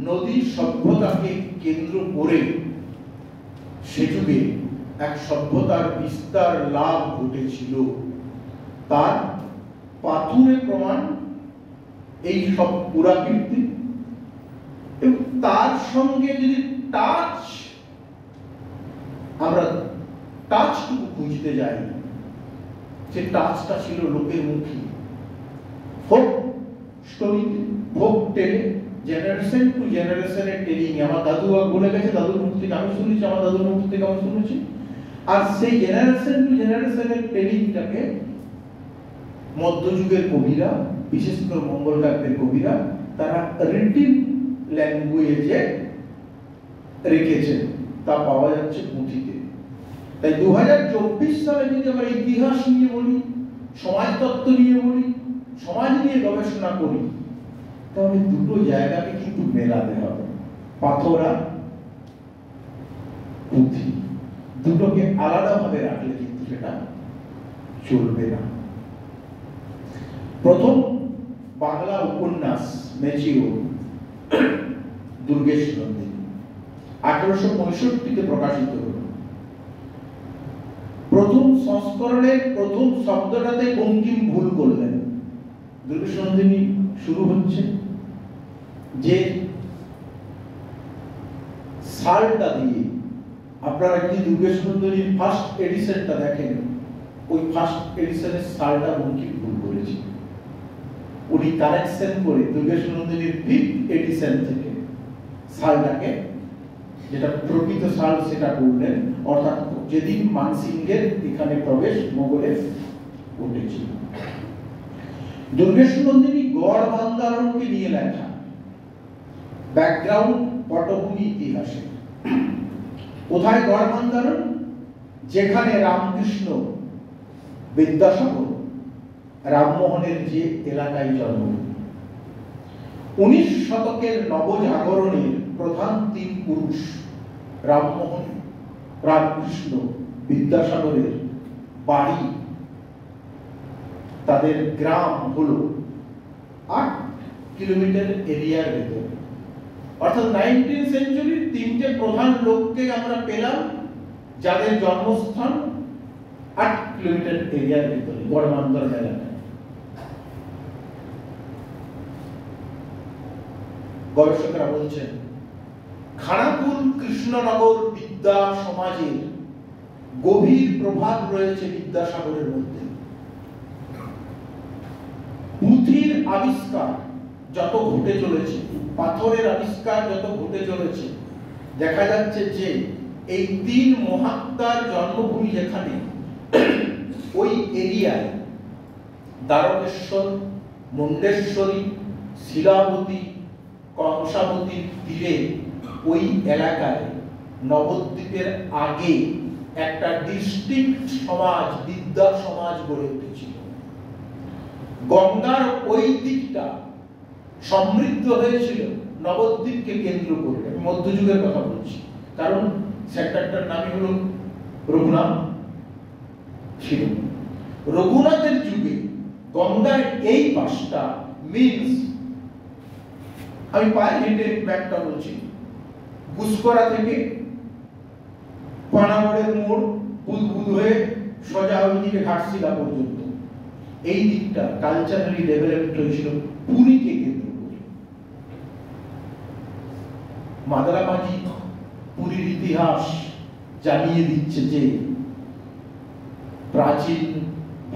নদী সভ্যতাকে কেন্দ্র করে সে যুগে এক সভ্যতার বিস্তার লাভ ঘটেছিল। তার পাথুরে প্রমাণ এই সব পুরাকীর্তি। এবং তার সঙ্গে যদি টাচ আমরা টাচটুকু খুঁজতে যাই, সে টাচটা ছিল লোকের মুখে। ফোক স্টোরিতে, ফোক টেলে, জেনারেশন টু জেনারেশনের টেলিং। আমার দাদু বলে গেছে, দাদুর মুখ থেকে আমি শুনেছি, আমার দাদুর মুখ থেকে আমি শুনেছি। আর সেই জেনারেশন টু জেনারেশনের টেলিংটাকে মধ্যযুগের কবিরা, বিশেষ করে মঙ্গল কাব্যের কবিরা, তারা রিটিন ল্যাঙ্গুয়েজে রেখেছেন। তা পাওয়া যাচ্ছে পুঁথিতে। তাই 2024 সালে যদি আমরা ইতিহাস নিয়ে বলি, সমাজতত্ত্ব নিয়ে বলি, সমাজ নিয়ে গবেষণা করি, তাহলে দুটো জায়গাকে কিন্তু মেলাতে হবে। পাথর আর পুঁথি দুটোকে আলাদাভাবে রাখলে কিন্তু সেটা চলবে না। প্রথম বাংলা উপন্যাস ম্যাচিওর দুর্গেশ নন্দিনী 1865-তে প্রকাশিত হল। প্রথম সংস্করণের প্রথম শব্দটাতে বঙ্কিম ভুল করলেন। দুর্গেশ নন্দিনী শুরু হচ্ছে যে সালটা দিয়ে। আপনারা যদি দুর্গেশ নন্দিনীর ফার্স্ট এডিশনটা দেখেন, ওই ফার্স্ট এডিশনের সালটা বঙ্কিম ভুল করেছে। উনি কারেকশন করে দুর্গেশ নন্দিনীর 5th এডিশন থেকে সালটাকে, যেটা প্রকৃত সাল, সেটা করলেন। অর্থাৎ যেদিন মানসিংহের এখানে প্রবেশ মোগলের ঘটেছিল। দুর্গেশ নন্দিনী গড় বান্দারণকে নিয়ে লেখা, ব্যাকগ্রাউন্ড পটভূমি ইতিহাসে। কোথায় গড় বান্দারণ? যেখানে রামকৃষ্ণ বিদ্যাসাগর রামমোহনের যে এলাকায় জন্ম। 19 শতকের নবজাগরণের প্রধান 3 পুরুষ রামমোহন, রামকৃষ্ণ, বিদ্যাসাগরের বাড়ি, তাদের গ্রাম হলো 8 কিলোমিটার এরিয়ার ভেতরে। অর্থাৎ 19th সেঞ্চুরির 3টে প্রধান লোককে আমরা পেলাম যাদের জন্মস্থান 8 কিলোমিটার এরিয়ার ভেতরে, গড়বান্দর এলাকায়। গবেষকরা বলছেন খানাকুল কৃষ্ণনগর বিদ্যা সমাজের গভীর প্রভাব রয়েছে বিদ্যাসাগরের মধ্যে। পুঁথির আবিষ্কার যত ঘটে চলেছে, পাথরের আবিষ্কার যত ঘটে চলেছে, দেখা যাচ্ছে যে এই 3 মহাত্মার জন্মভূমি যেখানে, ওই এরিয়ায় দ্বারকেশ্বর, মুন্ডেশ্বরী, শিলাবতী, কংসাবতীর তীরে, ওই এলাকায় নবদ্বীপের আগে একটা ডিস্ট্রিক্ট সমাজ, বিদ্যা সমাজ গড়ে উঠেছিল। গঙ্গার ওই দিকটা সমৃদ্ধ হয়েছিল নবদ্বীপকে কেন্দ্র করে। আমি মধ্যযুগের কথা বলছি, কারণ সেক্টরটার নামই হলো রঘুনাথ ছিল। রঘুনাথের যুগে গঙ্গার এই পাশটা মিন্স, আমি পায়ে হেঁটে ব্যাগটা বলছি, গুসকরা থেকে পানাগড়ের মোড় বুদবুদ হয়ে সোজা ওইদিকে ঘাটশিলা পর্যন্ত, এই দিকটা কালচারালি ডেভেলপড হয়েছিল পুরীকে কেন্দ্র করে। মাদারামাজি পুরীর ইতিহাস জানিয়ে দিচ্ছে যে প্রাচীন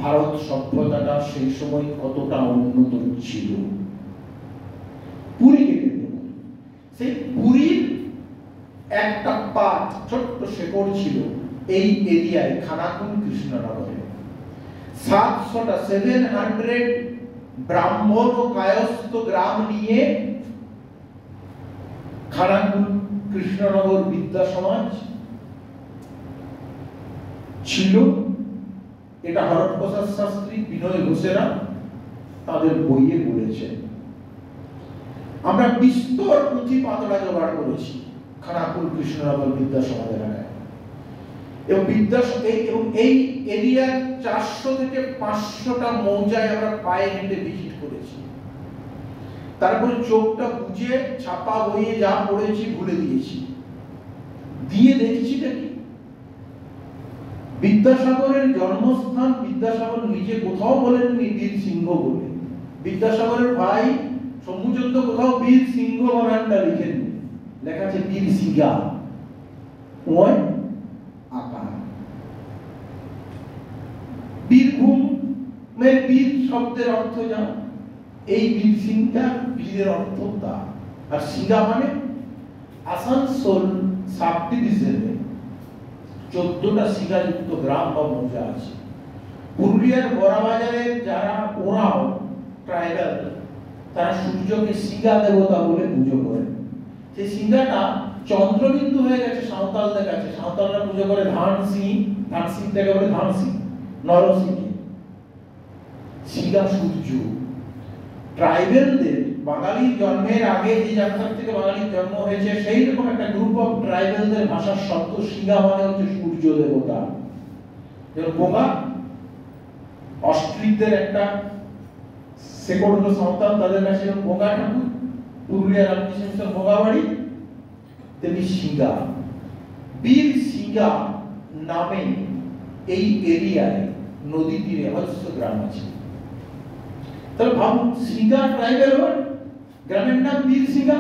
ভারত সভ্যতাটা সেই সময় কতটা উন্নত ছিল। পুরীকে কেন্দ্র করে সেই পুরীর একটা পার্ট, ছোট্ট শেকড় ছিল এই এরিয়ায়, খানাকুল কৃষ্ণনগরে। 700 ব্রাহ্মণ ও কায়স্থ গ্রাম নিয়ে খানাকুল কৃষ্ণনগর বিদ্যা সমাজ ছিল। এটা হরপ্রসাদ শাস্ত্রী, বিনয় ঘোষেরা তাদের বইয়ে বলেছেন। আমরা বিস্তর পুঁথি পাতলা জোগাড় করেছি খানাকুল কৃষ্ণনগর বিদ্যা সমাজ এলাকায়, এবং এই এরিয়ার 400 থেকে 500টা মৌজায় আমরা পায়ে হেঁটে ভিজিট করেছি। তারপর চোখটা বুঝে ছাপা বইয়ে যা পড়েছি ভুলে দিয়েছি, দিয়ে দেখছিটা কি বিদ্যাসাগরের জন্মস্থান। বিদ্যাসাগর নিজে কোথাও বলেননি বীর সিংহ বলে। বিদ্যাসাগরের ভাই সমুচন্দ্র কোথাও বীর সিংহ বানানটা লিখেননি, লেখা আছে বীর সিংহা, ওই আকার। বীরভূমের বীর শব্দের অর্থ যা, এই বীর সিংটা, বীরের অর্থ তা। আর সিঙ্গা মানে আসানসোল সাব ডিভিশনে 14টা সিঙ্গাযুক্ত গ্রাম বা মৌজা আছে। পুরুলিয়ার বড়াবাজারের যারা ওরাও ট্রাইবাল, তারা সূর্যকে সিঙ্গা দেবতা বলে পুজো করে। সেই সিঙ্গাটা চন্দ্রবিন্দু হয়ে গেছে সাঁওতালদের কাছে। সাঁওতালরা পুজো করে ধান সিংটাকে বলে ধান সিং, নরসিংহে। সিঙ্গা সূর্য ট্রাইবেলদের, বাঙালির জন্মের আগে যে জায়গা থেকে বাঙালির জন্ম হয়েছে সেই রকম একটা গ্রুপ অফ ট্রাইবেলদের ভাষার শব্দ সিঙ্গা মানে হচ্ছে সূর্য দেবতা। যেমন বোগা অস্ট্রিকদের একটা সেকন্ড সাঁওতাল, তাদের কাছে বোগা ঠাকুর, পুরুলিয়া রামকৃষ্ণ মিশন বোগাবাড়ি, তেমনি সিঙ্গা। বীর সিঙ্গা নামে এই এরিয়ায় নদী তীরে অজস্র গ্রাম আছে। তাহলে ভাবুন, সিঙ্গা ট্রাইবেল ওয়ার্ড, গ্রামের নাম বীর সিঙ্গা।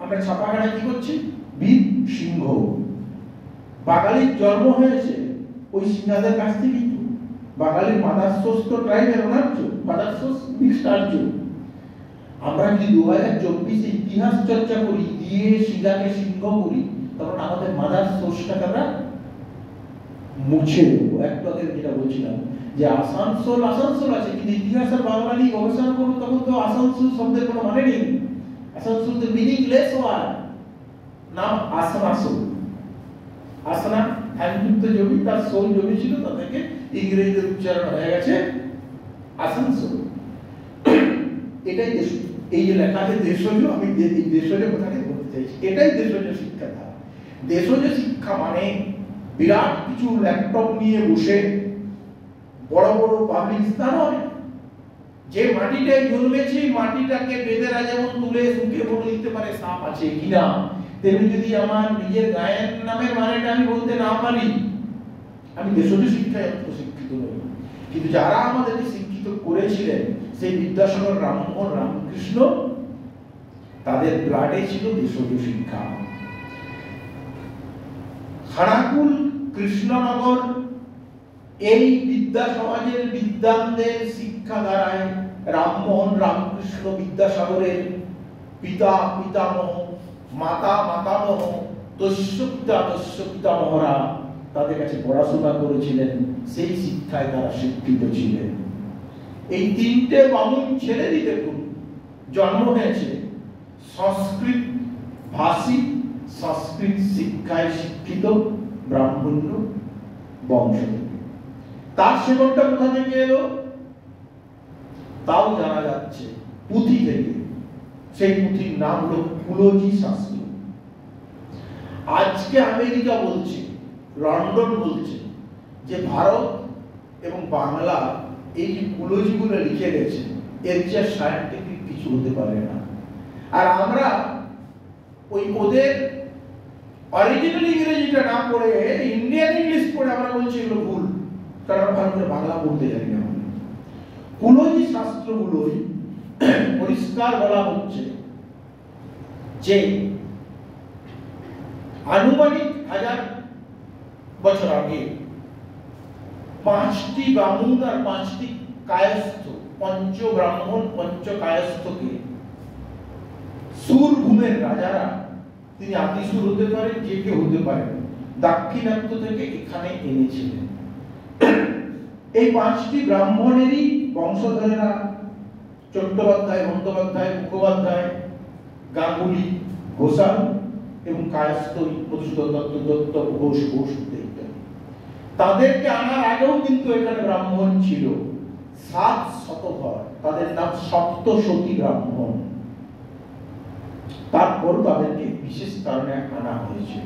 আমরা ছাপাখানায় কি করছি? বীর সিংহ। বাঙালির জন্ম হয়েছে ওই সিঙ্গাদের কাছ থেকে। বাঙালির মাদার সোর্স তো ট্রাইবেল অনার্য, মাদার সোর্স মিক্সড আর্য। আমরা যদি 2024 ইতিহাস চর্চা করি, দিয়ে সিঙ্গাকে সিংহ করি, তখন আমাদের মাদার সোর্সটাকে আমরা মুছে দেবো। একটু আগে যেটা বলছিলাম যে আসানসোল আছে, কিন্তু ইতিহাসের বাঙালি গবেষণা করুন তখন তো আসানসোল শব্দের কোনো মানে নেই। আসানসোল তো মিনিংলেস ওয়ার্ড। নাম আসানসোল, আসনা হ্যান্ডযুক্ত জমি, তার সোল জমি ছিল, তা থেকে ইংরেজিতে উচ্চারণ হয়ে গেছে আসানসোল। এটাই দেশ, এই যে লেখা আছে দেশজ, আমি এই দেশজ কথাকে বলতে চাইছি, এটাই দেশজ শিক্ষা ধারা। দেশজ শিক্ষা মানে বিরাট কিছু ল্যাপটপ নিয়ে বসে বড় বড় পাবলিক স্থান, যে মাটিটায় জন্মেছে মাটিটাকে বেদেরা যেমন তুলে শুকিয়ে বলে দিতে পারে সাপ আছে কিনা, তেমনি যদি আমার নিজের গায়ের নামের মানেটা আমি বলতে না পারি, আমি দেশজ শিক্ষায় শিক্ষিত নই। কিন্তু যারা আমাদেরকে শিক্ষিত করেছিলেন, সেই বিদ্যাসাগর, রামমোহন, রামকৃষ্ণ, তাদের ব্লাডে ছিল দেশজ শিক্ষা। খানাকুল, কৃষ্ণনগর, এই বিদ্যা সমাজের বিদ্বানদের শিক্ষা দ্বারায় রামমোহন, রামকৃষ্ণ, বিদ্যাসাগরের পিতা পিতামহ, মাতা মাতামহ, তস্য পিতামহরা তাদের কাছে পড়াশোনা করেছিলেন। সেই শিক্ষায় তারা শিক্ষিত ছিলেন। এই তিনটে বামুন ছেলেরই দেখুন জন্ম হয়েছে সংস্কৃত ভাষী, সংস্কৃত শিক্ষায় শিক্ষিত ব্রাহ্মণ্য বংশ। তার সেবনটা কোথা থেকে এলো তাও জানা যাচ্ছে পুঁথি থেকে। সেই পুঁথির নাম হলো কুলজি শাস্ত্র। আজকে আমেরিকা বলছে, লন্ডন বলছে যে ভারত এবং বাংলা এই যে কুলজিগুলো লিখে গেছে, এর চেয়ে সায়েন্টিফিক কিছু হতে পারে না। আর আমরা ওই ওদের অরিজিনাল ইংরেজিটা না পড়ে ইন্ডিয়ান ইংলিশ পড়ে আমরা বলছি এগুলো ভুল, কারণ ভালো করে বাংলা পড়তে জানি না। কুলজি শাস্ত্রগুলোই পরিষ্কার বলা হচ্ছে যে আনুমানিক 1000 বছর আগে 5টি ব্রাহ্মণ আর 5টি কায়স্থ, পঞ্চ ব্রাহ্মণ পঞ্চ কায়স্থকে সুরভূমের রাজারা, তিনি আদিসুর হতে পারেন, যে কেউ হতে পারেন, দাক্ষিণাত্য থেকে এখানে এনেছিলেন। এই 5টি ব্রাহ্মণেরই বংশধরেরা চট্টোপাধ্যায়, বন্দ্যোপাধ্যায়, মুখোপাধ্যায়, গাঙ্গুলি, ঘোষাল এবং কায়স্থ মধুসূদন দত্ত, ঘোষ ইত্যাদি। তাদেরকে আনার আগেও কিন্তু এখানে ব্রাহ্মণ ছিল 7 শতঘর, তাদের নাম সপ্তশতী ব্রাহ্মণ। তারপর তাদেরকে বিশেষ কারণে আনা হয়েছে।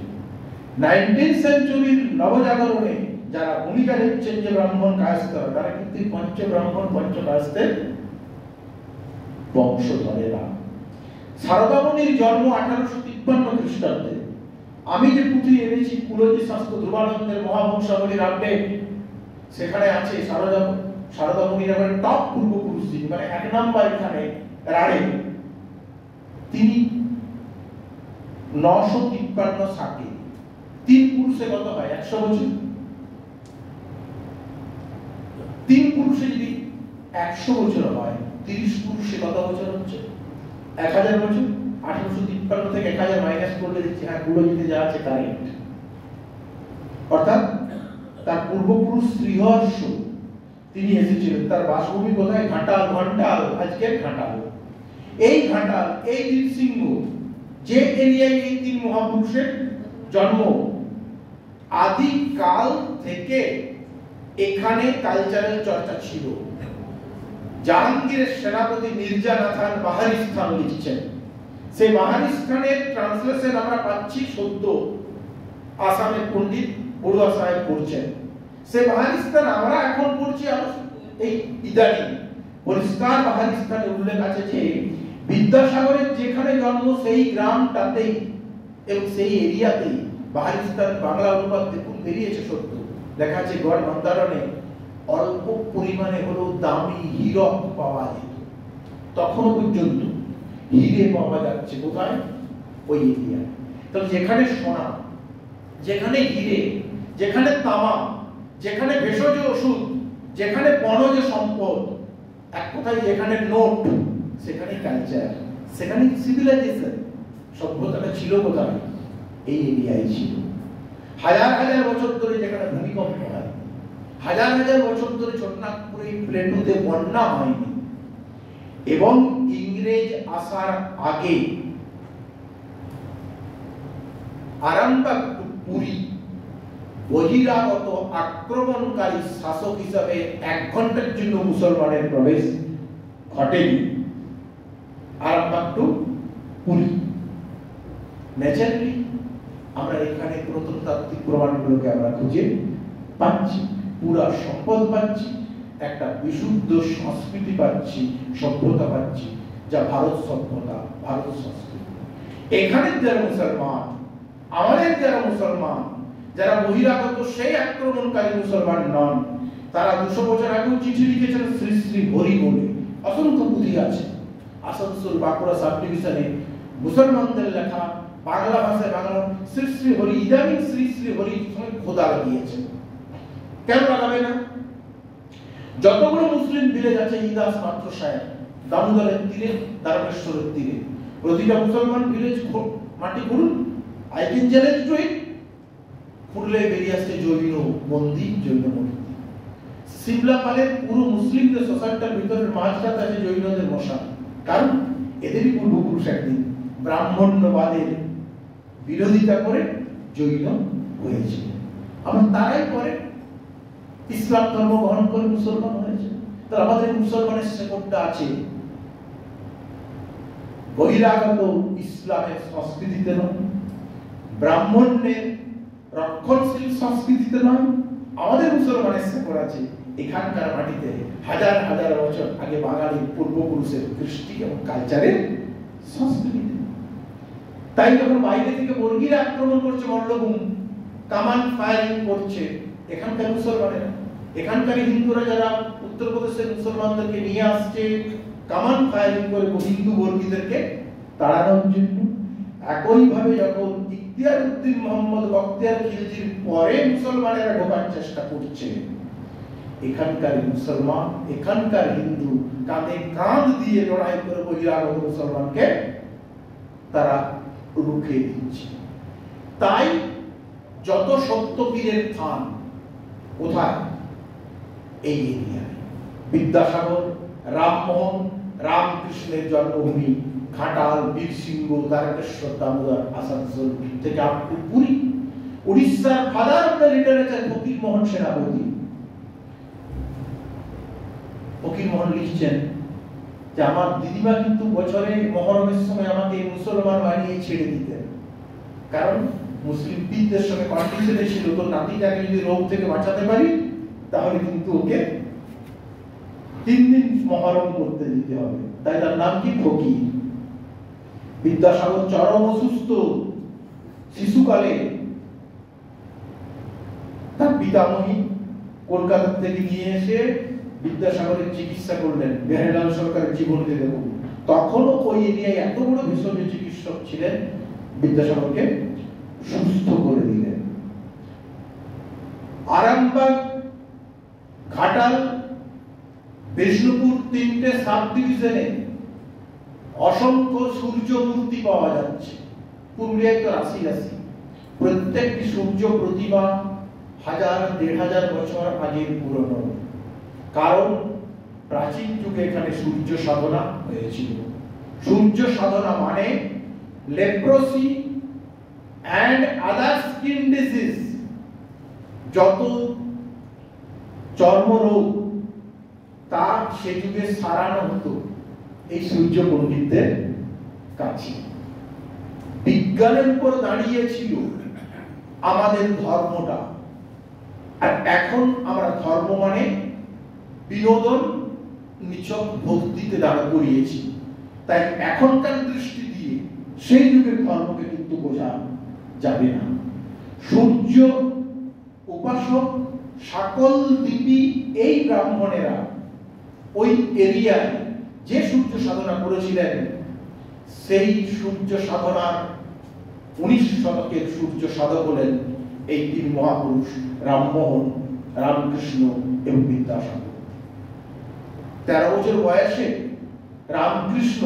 19th সেঞ্চুরির নবজাগরণে যারা ভূমিকা নিচ্ছেন যে ব্রাহ্মণ কায়স্থ, তারা কিন্তু পঞ্চ ব্রাহ্মণ পঞ্চ কায়স্থের বংশধরেরা। সারদামণির জন্ম 1853 খ্রিস্টাব্দে। আমি যে পুঁথি এনেছি কুলজি শাস্ত্র, ধ্রুবানন্দের মহাবংশাবলীর আপডেট, সেখানে আছে সারদামণির একেবারে টপ পূর্বপুরুষ, যিনি মানে 1 নাম্বার এখানে রাড়ে, তিনি 953 সাকে 3 পুরুষে কত হয় 100 বছর। 3 পুরুষে যদি 100 বছর হয় 30 পুরুষে কত বছর হচ্ছে? 1000 বছর। 1853 থেকে 1000 মাইনাস করলে দেখছি হ্যাঁ গুলোতে যা আছে কারেক্ট। অর্থাৎ তার পূর্বপুরুষ শ্রীহর্ষ তিনি এসেছিলেন। তার বাসভূমি কোথায়? ঘাটাল। ঘাটাল আজকের ঘাটাল। এই ঘাটাল, এই বীরসিংহ, যে এরিয়ায় এই 3 মহাপুরুষের জন্ম, আদিকাল থেকে এখানে কালচারাল চর্চা ছিল। জাহাঙ্গীরের সেনাপতি মির্জা নাথান বাহারিস্তান লিখছেন। সেই বাহারিস্তানের ট্রান্সলেশন আমরা পাচ্ছি সদ্য আসামের পণ্ডিত বড়ুয়া সাহেব পড়ছেন। সে বাহারিস্তান আমরা এখন পড়ছি এই ইদানিং। পরিষ্কার বাহারিস্তানে উল্লেখ আছে যে বিদ্যাসাগরের যেখানে জন্ম সেই গ্রামটাতেই এবং সেই এরিয়াতেই বাহারিস্তান বাংলা অনুবাদ দেখুন বেরিয়েছে সত্য। দেখা যাচ্ছে গড় মন্দারণে অল্প পরিমাণে হলেও দামি হীরক পাওয়া যেত। তখনও পর্যন্ত হিরে পাওয়া যাচ্ছে কোথায়? ওই এরিয়ায়। তাহলে যেখানে সোনা, যেখানে হিরে, যেখানে তামা, যেখানে ভেষজ ওষুধ, যেখানে বনজ সম্পদ, এক কথায় যেখানে নোট, সেখানে কালচার, সেখানে সিভিলাইজেশন, সভ্যতাটা ছিল কোথায়? এই এরিয়ায় ছিল। হাজার হাজার বছর ধরে যেখানে ভূমিকম্প হয়, হাজার হাজার বছর ধরে ছোটনাগপুরে প্লেটুতে বন্যা হয়নি, এবং ইংরেজ আসার আগে আরামবাগ টু পুরী বহিরাগত আক্রমণকারী শাসক হিসাবে 1 ঘন্টার জন্য মুসলমানের প্রবেশ ঘটেনি। আরামবাগ টু পুরী ন্যাচারালি আমরা এখানে প্রত্নতাত্ত্বিক প্রমাণগুলোকে আমরা খুঁজে পাচ্ছি, পুরা সম্পদ পাচ্ছি, একটা বিশুদ্ধ সংস্কৃতি পাচ্ছি, সভ্যতা পাচ্ছি, যা ভারত সভ্যতা, ভারত সংস্কৃতি। এখানে যারা মুসলমান, আমাদের যারা মুসলমান, যারা বহিরাগত সেই আক্রমণকারী মুসলমান নন, তারা 200 বছর আগেও চিঠি লিখেছেন শ্রী শ্রী হরি বলে। অসংখ্য পুঁথি আছে আসানসোল বাঁকুড়া সাব ডিভিশনে মুসলমানদের লেখা বাংলা ভাষায়, বাংলা শ্রী শ্রী হরি, ইদানিং শ্রী শ্রী হরির সঙ্গে খোদা লাগিয়েছে। কেন লাগাবে না? যতগুলো মুসলিম ভিলেজ আছে ইদাস মাত্র সাহেব, দামোদরের তীরে, দ্বারকেশ্বরের তীরে, প্রতিটা মুসলমান ভিলেজ মাটি খুঁড়ুন, আই ক্যান চ্যালেঞ্জ টু ইট, খুঁড়লে বেরিয়ে আসছে জৈন মন্দির, জৈন মন্দির। সিমলাপালের পুরো মুসলিমদের সোসাইটির ভিতরে মাঝরাত আছে জৈনদের মশা। কারণ এদেরই পূর্বপুরুষ একদিন ব্রাহ্মণ্যবাদের বিরোধিতা করে জৈন হয়েছে, আবার তারাই পরে ইসলাম ধর্ম গ্রহণ করে মুসলমান হয়েছে। তাহলে আমাদের মুসলমানের শেকড়টা আছে বহিরাগত ইসলামের সংস্কৃতিতে নয়, ব্রাহ্মণ্যের রক্ষণশীল সংস্কৃতিতে নয়। আমাদের মুসলমানের শেকড় আছে এখানকার মাটিতে হাজার হাজার বছর আগে বাঙালির পূর্বপুরুষের কৃষ্টি এবং কালচারের সংস্কৃতিতে। তাই যখন বাইরে থেকে বর্গীরা আক্রমণ করছে, মল্লভূম কামান ফায়ারিং করছে, এখানকার মুসলমানেরা, এখানকার হিন্দুরা যারা উত্তরপ্রদেশের মুসলমানদেরকে নিয়ে আসছে কামান ফায়ারিং করে হিন্দু বর্গীদেরকে তাড়ানোর জন্য। একইভাবে যখন ইখতিয়ার উদ্দিন মোহাম্মদ বখতিয়ার খিলজির পরে মুসলমানেরা ঢোকার চেষ্টা করছে, এখানকার মুসলমান, এখানকার হিন্দু কাঁধে কাঁধ দিয়ে লড়াই করে বহিরাগত মুসলমানকে তারা রুখে দিচ্ছে। তাই যত সত্যপীরের স্থান কোথায়? এই এরিয়ায়। বিদ্যাসাগর, রামমোহন, রামকৃষ্ণের জন্মভূমি ঘাটাল, বীরসিংহ, দ্বারকেশ্বর, দামোদর, আসানসোল থেকে আপ টু পুরী। উড়িষ্যার father of the literature Fakirmohan সেনাপতি, ফকিরমোহন লিখছেন যে আমার দিদিমা কিন্তু বছরে মহরমের সময় আমাকে মুসলমান বানিয়ে ছেড়ে দিতেন, কারণ মুসলিম পীরদের সঙ্গে কন্ডিশনে ছিল তো নাতিটাকে যদি রোগ থেকে বাঁচাতে পারি তাহলে কিন্তু ওকে 3 দিন মহরম করতে দিতে হবে। তাই তার নাম কি? ফকির। বিদ্যাসাগর চরম অসুস্থ, শিশুকালে তার পিতামহী কলকাতা থেকে নিয়ে এসে বিদ্যাসাগরের চিকিৎসা করলেন। বেহালাল সরকারের জীবনীতে দেখুন, তখনও ওই এরিয়ায় এত বড় ভেষজ চিকিৎসক ছিলেন, বিদ্যাসাগরকে সুস্থ করে দিলেন। আরামবাগ, ঘাটাল, বিষ্ণুপুর 3টে সাব ডিভিশনে অসংখ্য সূর্য মূর্তি পাওয়া যাচ্ছে। পুরুলিয়ায় তো রাশি রাশি, প্রত্যেকটি সূর্য প্রতিমা 1000-1500 বছর আগের পুরনো। কারণ প্রাচীন যুগে এখানে সূর্য সাধনা হয়েছিল। সূর্য সাধনা মানে leprosy and other skin disease, যত চর্মরোগ তা সে যুগে সারানো হতো এই সূর্য পণ্ডিতদের কাছে। বিজ্ঞানের উপর দাঁড়িয়েছিল আমাদের ধর্মটা, আর এখন আমরা ধর্ম মানে বিনোদন, নিছক ভক্তিতে দাঁড় করিয়েছি। তাই এখনকার দৃষ্টি দিয়ে সেই যুগের ধর্মকে কিন্তু বোঝা যাবে না। সূর্য উপাসক সকল দ্বীপী এই ব্রাহ্মণেরা ওই এরিয়ায় যে সূর্য সাধনা করেছিলেন, সেই সূর্য সাধনার 19 শতকের সূর্য সাধক হলেন এই 3 মহাপুরুষ, রামমোহন, রামকৃষ্ণ এবং বিদ্যাসাগর। 13 বছর বয়সে রামকৃষ্ণ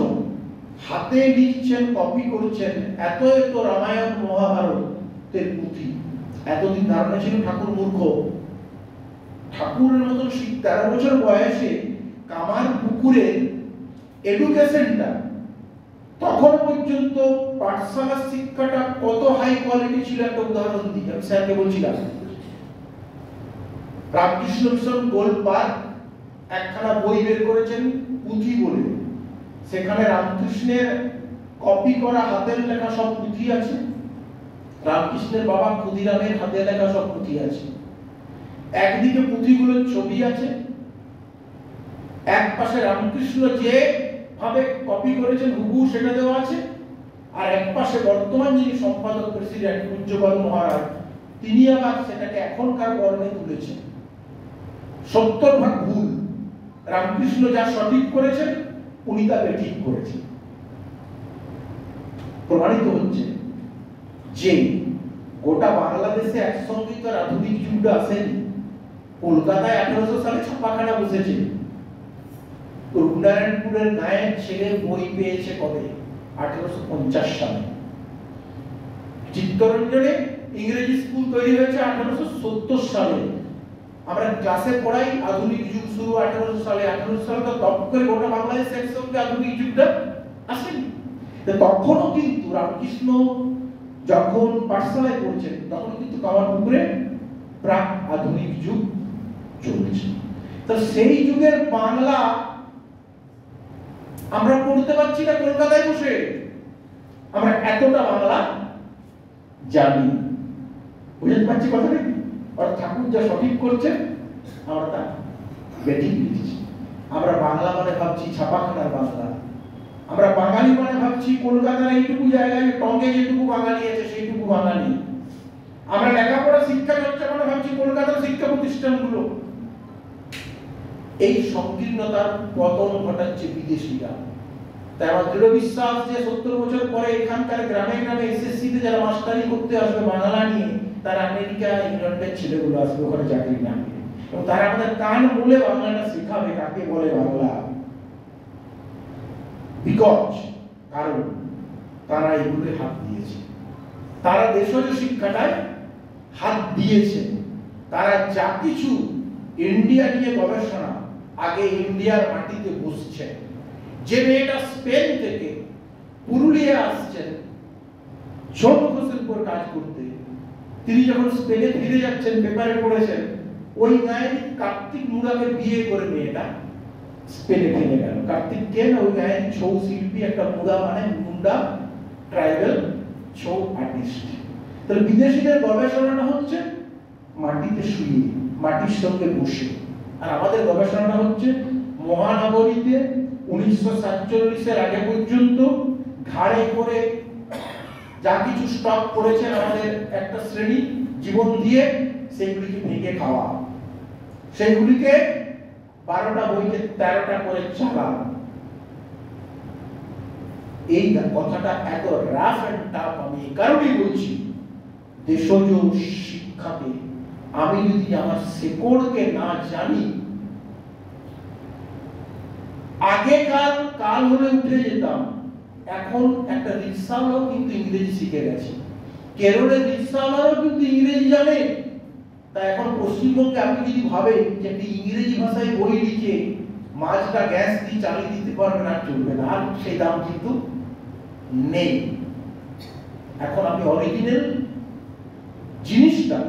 হাতে লিখছেন, কপি করছেন এত এত রামায়ণ মহাভারতের পুঁথি। এতদিন ধারণা ছিল ঠাকুর মূর্খ। ঠাকুরের মতন 13 বছর বয়সে কামার পুকুরে এডুকেশনটা, তখন পর্যন্ত পাঠশালার শিক্ষাটা কত হাই কোয়ালিটি ছিল একটা উদাহরণ দিই। আমি স্যারকে বলছিলাম, রামকৃষ্ণ মিশন গোল্ড পার্ক একখানা বই বের করেছেন পুঁথি বলে, সেখানে রামকৃষ্ণের কপি করা হাতের লেখা সব পুঁথি আছে, রামকৃষ্ণের বাবা ক্ষুদিরামের হাতে লেখা সব পুঁথি আছে। একদিকে পুঁথিগুলোর ছবি আছে, এক পাশে রামকৃষ্ণ যে ভাবে কপি করেছেন হুবহু সেটা দেওয়া আছে, আর এক পাশে বর্তমান যিনি সম্পাদক প্রেসিডেন্ট পূজ্যপাল মহারাজ, তিনি আবার সেটাকে এখনকার বর্ণে তুলেছেন। 70% ভুল। রামকৃষ্ণ যা সঠিক করেছেন উনি তাকে ঠিক করেছেন। প্রমাণিত হচ্ছে যে গোটা বাংলাদেশে একসঙ্গে তো আধুনিক যুগটা আসেনি। কলকাতায় 1800 সালে ছাপাখানা বসেছে। রূপনারায়ণপুরের গায়ের ছেলে বই পেয়েছে কবে? 1850 সালে। চিত্তরঞ্জনে ইংরেজি স্কুল তৈরি হয়েছে 1870 সালে। আমরা ক্লাসে পড়াই আধুনিক যুগ শুরু 1800 সালে। 1800 সালে তো তপ করে গোটা বাংলাদেশে একসঙ্গে আধুনিক যুগটা আসেনি। তখনও কিন্তু রামকৃষ্ণ যখন পাঠশালায় পড়ছেন তখন কিন্তু কামারপুকুরে প্রাক আধুনিক যুগ চলছে। তো সেই যুগের বাংলা আমরা পড়তে পারছি না কলকাতায় বসে। আমরা এতটা বাংলা জানি। বুঝতে পারছি কথাটা কি? আর ঠাকুর যা সঠিক করছে আমরা তা বেঠিক লিখছি। আমরা বাংলা মানে ভাবছি ছাপাখানার বাংলা, আমরা বাঙালি মানে ভাবছি কলকাতার এইটুকু জায়গায় টঙ্গে যেটুকু বাঙালি আছে সেইটুকু বাঙালি। আমরা লেখাপড়া শিক্ষা চর্চা মানে ভাবছি কলকাতার শিক্ষা প্রতিষ্ঠানগুলো। এই সংকীর্ণতার পতন ঘটাচ্ছে বিদেশিরা। তাই আমার দৃঢ় বিশ্বাস যে 70 বছর পরে এখানকার গ্রামে গ্রামে এসএসসি তে যারা মাস্টারি করতে আসবে বাংলা নিয়ে, তারা আমেরিকা ইংল্যান্ডের ছেলেগুলো আসবে ওখানে চাকরি না নিয়ে, এবং তারা আমাদের কান মূলে বাংলাটা শেখাবে কাকে বলে বাংলা। বিকজ কারণ তারা এগুলো হাত দিয়েছে, তারা দেশজ শিক্ষাটায় হাত দিয়েছে। তারা যা কিছু ইন্ডিয়া নিয়ে গবেষণা আগে ইন্ডিয়ার মাটিতে বসছে। যে মেয়েটা স্পেন থেকে পুরুলিয়া আসছেন ছোট ঘোষের উপর কাজ করতে, তিনি যখন স্পেনে ফিরে যাচ্ছেন পেপারে পড়েছেন ওই গায়ের কার্তিক মুরাকে বিয়ে করে মেয়েটা স্পেনে ফিরে গেল। কার্তিক কে না? ওই গায়ের ছৌ শিল্পী, একটা মুরা মানে মুন্ডা ট্রাইবাল ছৌ আর্টিস্ট। তাহলে বিদেশিদের গবেষণাটা হচ্ছে মাটিতে শুয়ে, মাটির সঙ্গে বসে। আর আমাদের গবেষণাটা হচ্ছে মহানগরীতে 1947 আগে পর্যন্ত ঘাড়ে করে যা কিছু স্টক করেছেন আমাদের একটা শ্রেণী জীবন দিয়ে, সেইগুলিকে ভেঙে খাওয়া, সেইগুলিকে 12টা বইকে 13টা করে চালান। এই কথাটা এত রাফ এন্ড টাফ আমি এই কারণেই বলছি, দেশজ শিক্ষাকে আমি যদি আমার শেকড়কে না জানি আগেকার কাল হলে উঠে যেতাম, এখন একটা রিক্সাওয়ালাও কিন্তু ইংরেজি শিখে গেছে। কেরলের রিক্সাওয়ালাও কিন্তু ইংরেজি জানে। তাই এখন পশ্চিমবঙ্গে আপনি যদি ভাবেন যে একটি ইংরেজি ভাষায় বই লিখে মাছটা গ্যাস দিয়ে চালিয়ে দিতে পারবেন, আর চলবে না, আর সেই দাম কিন্তু নেই। এখন আপনি অরিজিনাল জিনিসটা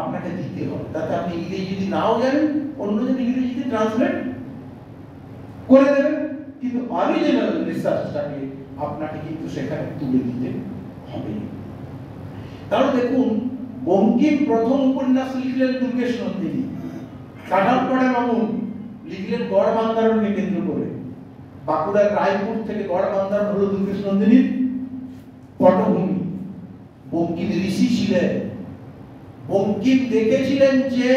আপনাকে দিতে হবে, তাতে আপনি ইংরেজি যদি নাও জানেন অন্যজন ইংরেজিতে ট্রান্সলেট করে দেবেন, কিন্তু অরিজিনাল রিসার্চটাকে আপনাকে কিন্তু সেখানে তুলে দিতে হবে। তাহলে দেখুন, বঙ্কিম প্রথম উপন্যাস লিখলেন দুর্গেশ নন্দিনী, কাঁঠালপাড়া মামুন লিখলেন গড় বান্দারণকে কেন্দ্র করে, বাঁকুড়ার রায়পুর থেকে গড় বান্দারণ হলো দুর্গেশ নন্দিনীর পটভূমি। বঙ্কিম ঋষি ছিলেন। বঙ্কিম দেখেছিলেন যে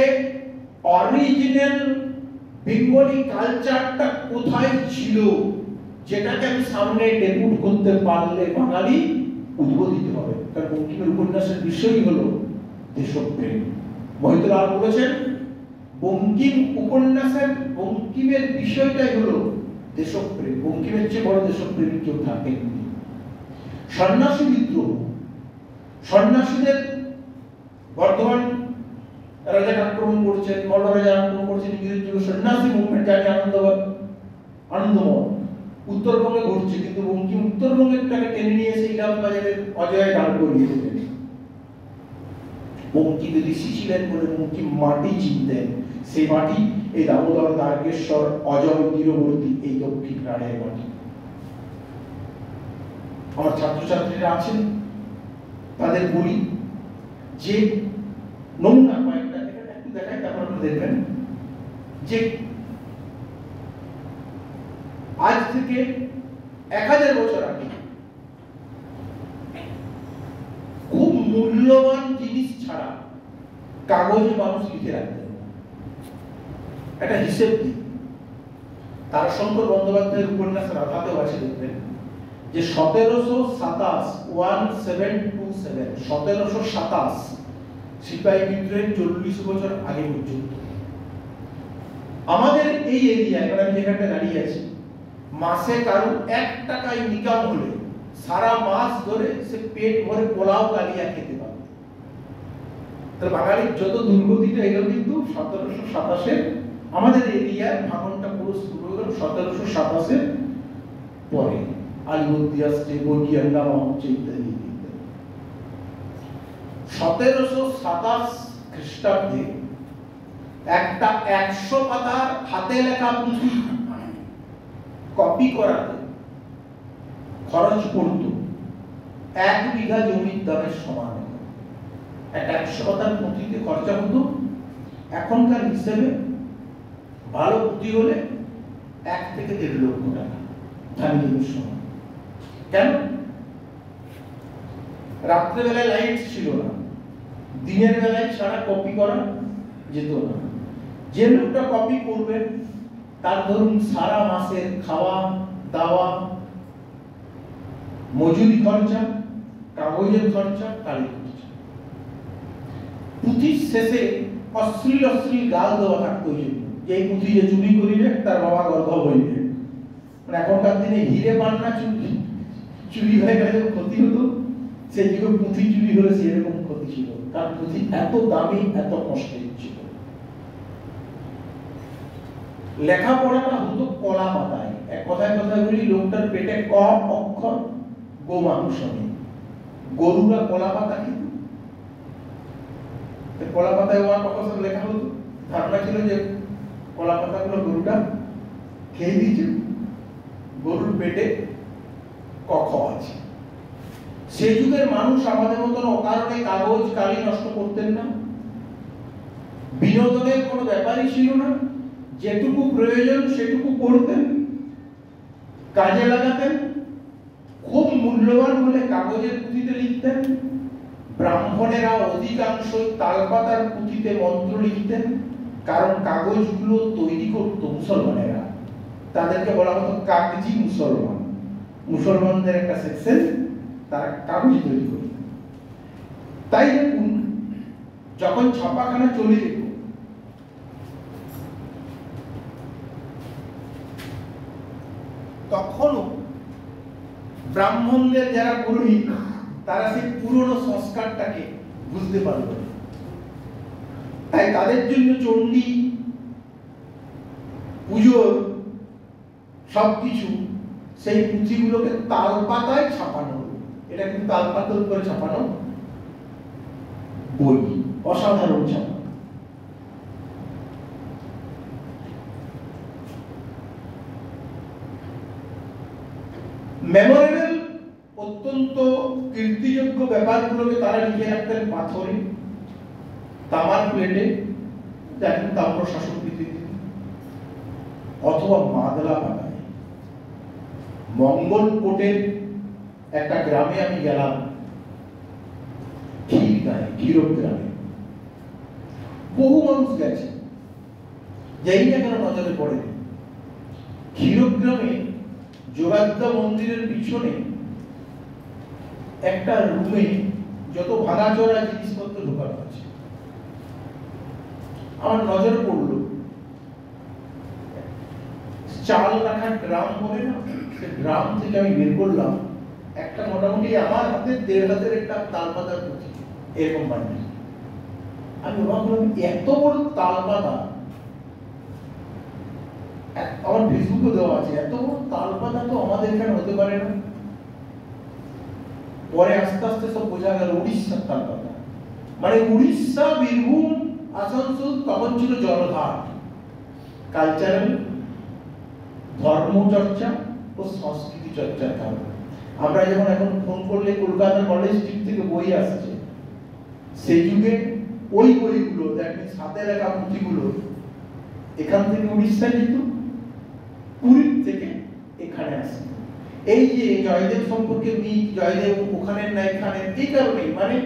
অরিজিনাল বেঙ্গলি কালচারটা কোথায় ছিল, যেটাকে আমি সামনে ডেপুট করতে পারলে বাঙালি উদ্বোধিত হবে। কারণ বঙ্কিমের উপন্যাসের বিষয়ই হলো দেশপ্রেম। মহিতলাল বলেছেন বঙ্কিম উপন্যাসের বঙ্কিমের বিষয়টাই হলো দেশপ্রেম। বঙ্কিমের চেয়ে বড় দেশপ্রেমিক কেউ থাকেননি। সন্ন্যাসী বিদ্রোহ, সন্ন্যাসীদের বর্ধমান রাজা আক্রমণ করছেন, মল্ল রাজা আক্রমণ করছেন, ইংরেজ যুগে সন্ন্যাসী মুভমেন্ট জানি আনন্দময় উত্তরবঙ্গে ঘটছে, কিন্তু বঙ্কিম উত্তরবঙ্গেরটাকে টেনে নিয়ে এসে ইলামবাজারের অজয় দাঁড় করিয়ে দিলেন। বঙ্কিম ঋষি ছিলেন বলে বঙ্কিম মাটি চিনতেন। সেই মাটি এই দামোদর, দ্বারকেশ্বর, অজয় তীরবর্তী এই দক্ষিণ রাঢ়ের মাটি। আমার ছাত্রছাত্রীরা আছেন, তাদের বলি যে নমুনা কয়েকটা একটু দেখাই, তারপর আপনারা দেখবেন যে আজ থেকে 1000 বছর আগে খুব মূল্যবান জিনিস ছাড়া কাগজে মানুষ লিখে রাখতেন। একটা হিসেব দিই, তারাশঙ্কর বন্দ্যোপাধ্যায়ের উপন্যাস রাধাতেও আছে, দেখবেন যে 1727 সিপাহী বিদ্রোহের 40 বছর আগে পর্যন্ত আমাদের এই এরিয়ায়, আমি যেখানটা দাঁড়িয়ে আছি, মাসে কারো 1 টাকা ইনকাম হলে সারা মাস ধরে সে পেট ভরে পোলাও কালিয়া খেতে পারে। তাহলে বাঙালির যত দুর্গতিটা এলো কিন্তু 1727 আমাদের এরিয়ার ভাঙনটা পুরো শুরু হলো 1727 পরে। আলিবর্দি আসছে, বর্গিয়ান্ডা হচ্ছে, ইত্যাদি ইত্যাদি। 1727 খ্রিস্টাব্দে একটা 100 পাতার হাতে লেখা পুঁথি কপি করাতে খরচ পড়ত 1 বিঘা জমির দামের সমান। একটা 100 পাতার পুঁথিতে খরচা হতো এখনকার হিসেবে ভালো পুঁথি হলে 1 থেকে 1.5 লক্ষ টাকা ধানের সময়। কেন? রাত্রেবেলায় লাইট ছিল না, দিনের বেলায় ছাড়া কপি করা যেত না। যে লোকটা কপি করবে তার ধরুন সারা মাসের খাওয়া দাওয়া, মজুরি খরচা, কাগজের খরচা, কালি খরচা। পুঁথির শেষে অশ্লীল গাল দেওয়া থাকতো, ওই জন্য যে পুঁথি যে চুরি করিবে তার বাবা গর্ভ হইবে। মানে এখনকার দিনে হিরে পান্না চুরি হয়ে গেলে ক্ষতি হতো, সেই যুগে পুঁথি চুরি হলে সেরকম ক্ষতি ছিল, কারণ পুঁথি এত দামি, এত কষ্টের ছিল। লেখাপড়াটা হতো কলা পাতায়। এক কথায় বলি, লোকটার পেটে ক অক্ষর, গো মানুষ হবে। গরুরা কলা পাতা খেত, কলা পাতায় ওয়ান অক্ষর লেখা হতো। ধারণা ছিল যে কলা পাতাগুলো গরুটা খেয়ে দিয়েছে, গরুর পেটে কখ আছে। সেই যুগের মানুষ আমাদের মতন অকারণে কাগজ কালি নষ্ট করতেন না। বিনোদনের কোনো ব্যাপারই ছিল না, যেটুকু প্রয়োজন সেটুকু পড়তেন, কাজে লাগাতেন। খুব মূল্যবান হলে কাগজের পুঁথিতে লিখতেন। ব্রাহ্মণেরা অধিকাংশই তালপাতার পুঁথিতে মন্ত্র লিখতেন, কারণ কাগজগুলো তৈরি করত মুসলমানেরা। তাদেরকে বলা হতো কাগজি মুসলমান। মুসলমানদের একটা সেকশন, তারা কাগজ তৈরি করত। তাই দেখুন, যখন ছাপাখানা চলে যেত, তখনও ব্রাহ্মণদের যারা পুরোহিত তারা সেই পুরনো সংস্কারটাকে বুঝতে পারবে না। তাই তাদের জন্য চণ্ডী পুজোর সবকিছু সেই পুঁথিগুলোকে তালপাতায় ছাপানো। এটা কিন্তু তালপাতার উপরে ছাপানো বই, অসাধারণ ছাপা। মেমোরেবল অত্যন্ত কীর্তিযোগ্য ব্যাপারগুলোকে তারা লিখে রাখতেন পাথরে, তামার প্লেটে, দেখেন তাম্র শাসন পৃথিবী, অথবা মাদলা পাতায়। মঙ্গলকোটের একটা গ্রামে আমি গেলাম, ক্ষীরব গ্রামে। বহু মানুষ গেছে, যাই না কেন নজরে পড়েনি। ক্ষীরব গ্রামে যোগাদ্দা মন্দিরের পিছনে একটা রুমে যত ভাঙাচোরা জিনিসপত্র ঢোকানো আছে। আমার নজরে পড়লো চাল রাখার ড্রাম বলে না, সে ড্রাম থেকে আমি বের করলাম একটা মোটামুটি আমার হাতে 1.5 হাতের একটা তালপাতার পুঁথি, এরকম বান্ডিল। আমি ভাবলাম এত বড় তালপাতা, আমার ফেসবুকে দেওয়া আছে, এত বড় তালপাতা তো আমাদের এখানে হতে পারে না। পরে আস্তে আস্তে সব বোঝা গেল উড়িষ্যার তালপাতা। মানে উড়িষ্যা, বীরভূম, আসানসোল তখন ছিল জলঘাট, কালচারাল, ধর্ম চর্চা ও সংস্কৃতি চর্চার কারণে। আমরা যেমন এখন ফোন করলে কলকাতা কলেজ স্ট্রিট থেকে বই আসছে, সেই যুগে ওই বইগুলো সাথে লেখা পুঁথিগুলো এখান থেকে উড়িষ্যা যেত, পুরীর থেকে এখানে আসে। এই যে জয়দেব সম্পর্কে জয়দেব ওখানের না এখানের, এই কারণেই। মানে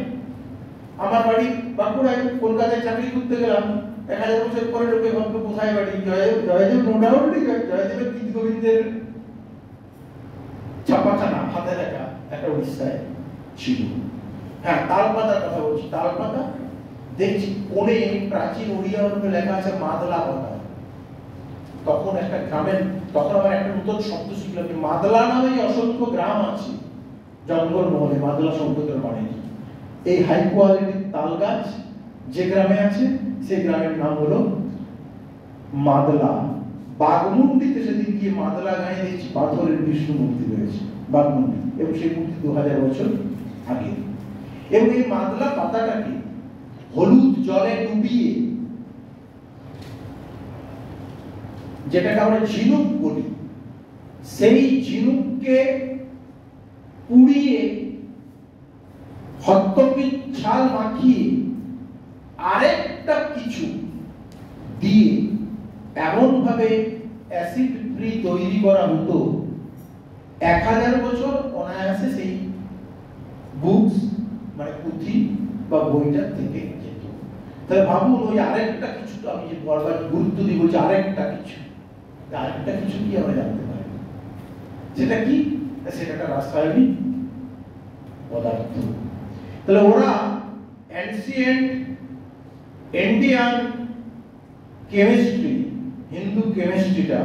আমার বাড়ি বাঁকুড়ায়, কলকাতায় চাকরি করতে গেলাম, 1000 বছর পরে লোকে ভাবলো কোথায় বাড়ি। জয়দেব নো ডাউট জয়দেবের গীত গোবিন্দের ছাপাখানা হাতে লেখা একটা উড়িষ্যায় ছিল। হ্যাঁ, তালপাতার কথা বলছি। তালপাতা দেখছি কোণে প্রাচীন ওড়িয়া লেখা আছে মাদলা পাতা। তখন একটা গ্রামের, তখন আমার একটা নতুন শব্দ শিখলাম, মাদলা নামে অসংখ্য গ্রাম আছে জঙ্গলমহলে, মাদলা শব্দটার মানে এই হাই কোয়ালিটির তাল গাছ যে গ্রামে আছে সেই গ্রামের নাম হলো মাদলা। বাগমুন্ডিতে সেদিন গিয়ে মাদলা গায়ে দেখছি পাথরের বিষ্ণু মূর্তি রয়েছে বাগমুন্ডি, এবং সেই মূর্তি 2000 বছর আগে। এবং এই মাদলা পাতাটাকে হলুদ জলে ডুবিয়ে, যেটাকে আমরা ঝিনুক বলি, সেই ঝিনুককে পুড়িয়ে হত্তকির ছাল মাখিয়ে আরেকটা কিছু দিয়ে এমন ভাবে অ্যাসিড ফ্রি তৈরি করা হতো, 1000 বছর অনায়াসে সেই বুকস মানে পুঁথি বা বইটা থেকে যেত। তাহলে ভাবুন ওই আরেকটা কিছু, আমি যে বলবার গুরুত্ব দিয়ে বলছি আরেকটা কিছু কি আমরা জানতে পারি। সেটা কি? সেটা একটা রাসায়নিক পদার্থ। তাহলে ওরা অ্যানসিয়েন্ট ইন্ডিয়ান কেমিস্ট্রি, হিন্দু কেমিস্ট্রিটা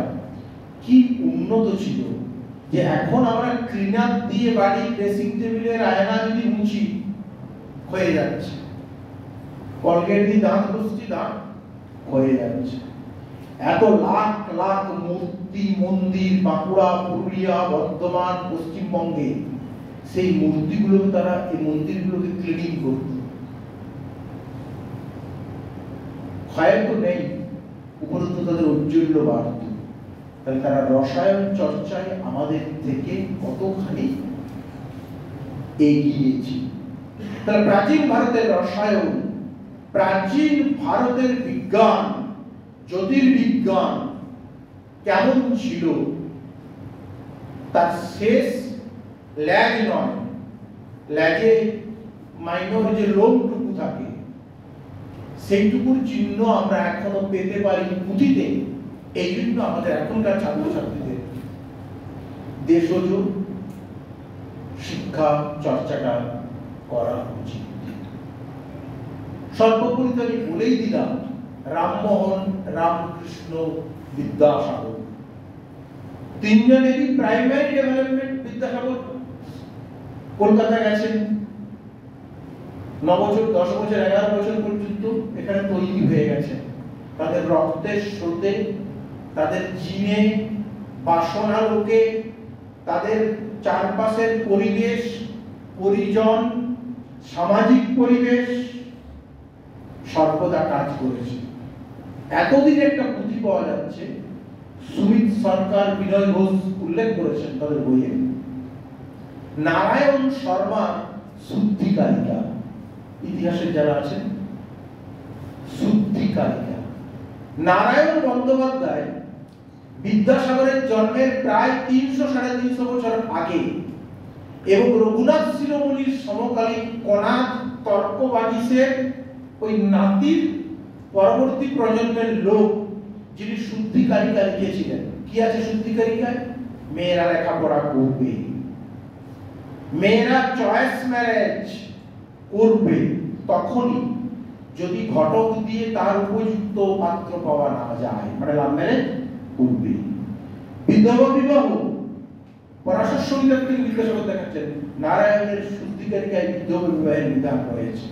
কি উন্নত ছিল যে এখন আমরা ক্লিনার দিয়ে বাড়ি ড্রেসিং টেবিলের আয়না যদি মুছি হয়ে যাচ্ছে, কলগেট দিয়ে দাঁত ঘষছি দাঁত হয়ে যাচ্ছে। এত লাখ লাখ মূর্তি মন্দির বাঁকুড়া, পুরুলিয়া, বর্ধমান, পশ্চিমবঙ্গে, সেই মূর্তিগুলোকে তারা, এই মন্দিরগুলোকে ক্লিনিং করত। ক্ষয় তো নেই, উপরন্তু তাদের ঔজ্জ্বল্য বাড়ত। তাহলে তারা রসায়ন চর্চায় আমাদের থেকে কতখানি এগিয়েছে। তাহলে প্রাচীন ভারতের রসায়ন, প্রাচীন ভারতের বিজ্ঞান, জ্যোতির্বিজ্ঞান কেমন ছিল তার শেষ ল্যাজ নয়, ল্যাজে মাইনর যে লোমটুকু থাকে সেইটুকুর চিহ্ন আমরা এখনো পেতে পারি পুঁথিতে। এই জন্য আমাদের এখনকার ছাত্রছাত্রীদের দেশজ শিক্ষা চর্চাটা করা উচিত। সর্বোপরি আমি বলেই দিলাম, রামমোহন রামকৃষ্ণ বিদ্যাসাগর তিনজনেরই প্রাইমারি ডেভেলপমেন্ট বিদ্যাসাগর কলকাতায় গেছেন, 9 বছর 10 বছর 11 বছর পর্যন্ত এখানে তৈরি হয়ে গেছে। তাদের রক্তের স্রোতে, তাদের জিনে, বাসনা লোকে, তাদের চারপাশের পরিবেশ, পরিজন, সামাজিক পরিবেশ সর্বদা কাজ করেছে। এতদিন একটা পুঁথি পাওয়া যাচ্ছে, সুমিত সরকার, বিনয় ঘোষ উল্লেখ করেছেন তাদের বইয়ে, নারায়ণ শর্মা শুদ্ধিকারিকা, ইতিহাসের যারা আছেন, শুদ্ধিকারিকা। নারায়ণ বন্দ্যোপাধ্যায় বিদ্যাসাগরের জন্মের প্রায় 300-350 বছর আগে এবং রঘুনাথ শিরোমণির সমকালীন কনাথ তর্কবাগীশের ওই নাতির পরবর্তী প্রজন্মের লোক, যিনি শুদ্ধিকারিকা লিখেছিলেন। কি আছে শুদ্ধিকারিকায়? মেয়েরা লেখাপড়া করবে, মেয়েরা চয়েস ম্যারেজ করবে তখনই যদি ঘটক দিয়ে তার উপযুক্ত পাত্র পাওয়া না যায়, মানে লাভ ম্যারেজ করবে। বিধবা বিবাহ পরাশর সংহিতা থেকে বিদ্যাসাগর দেখাচ্ছেন নারায়ণের শুদ্ধিকারিকায় বিধবা বিবাহের বিধান রয়েছে।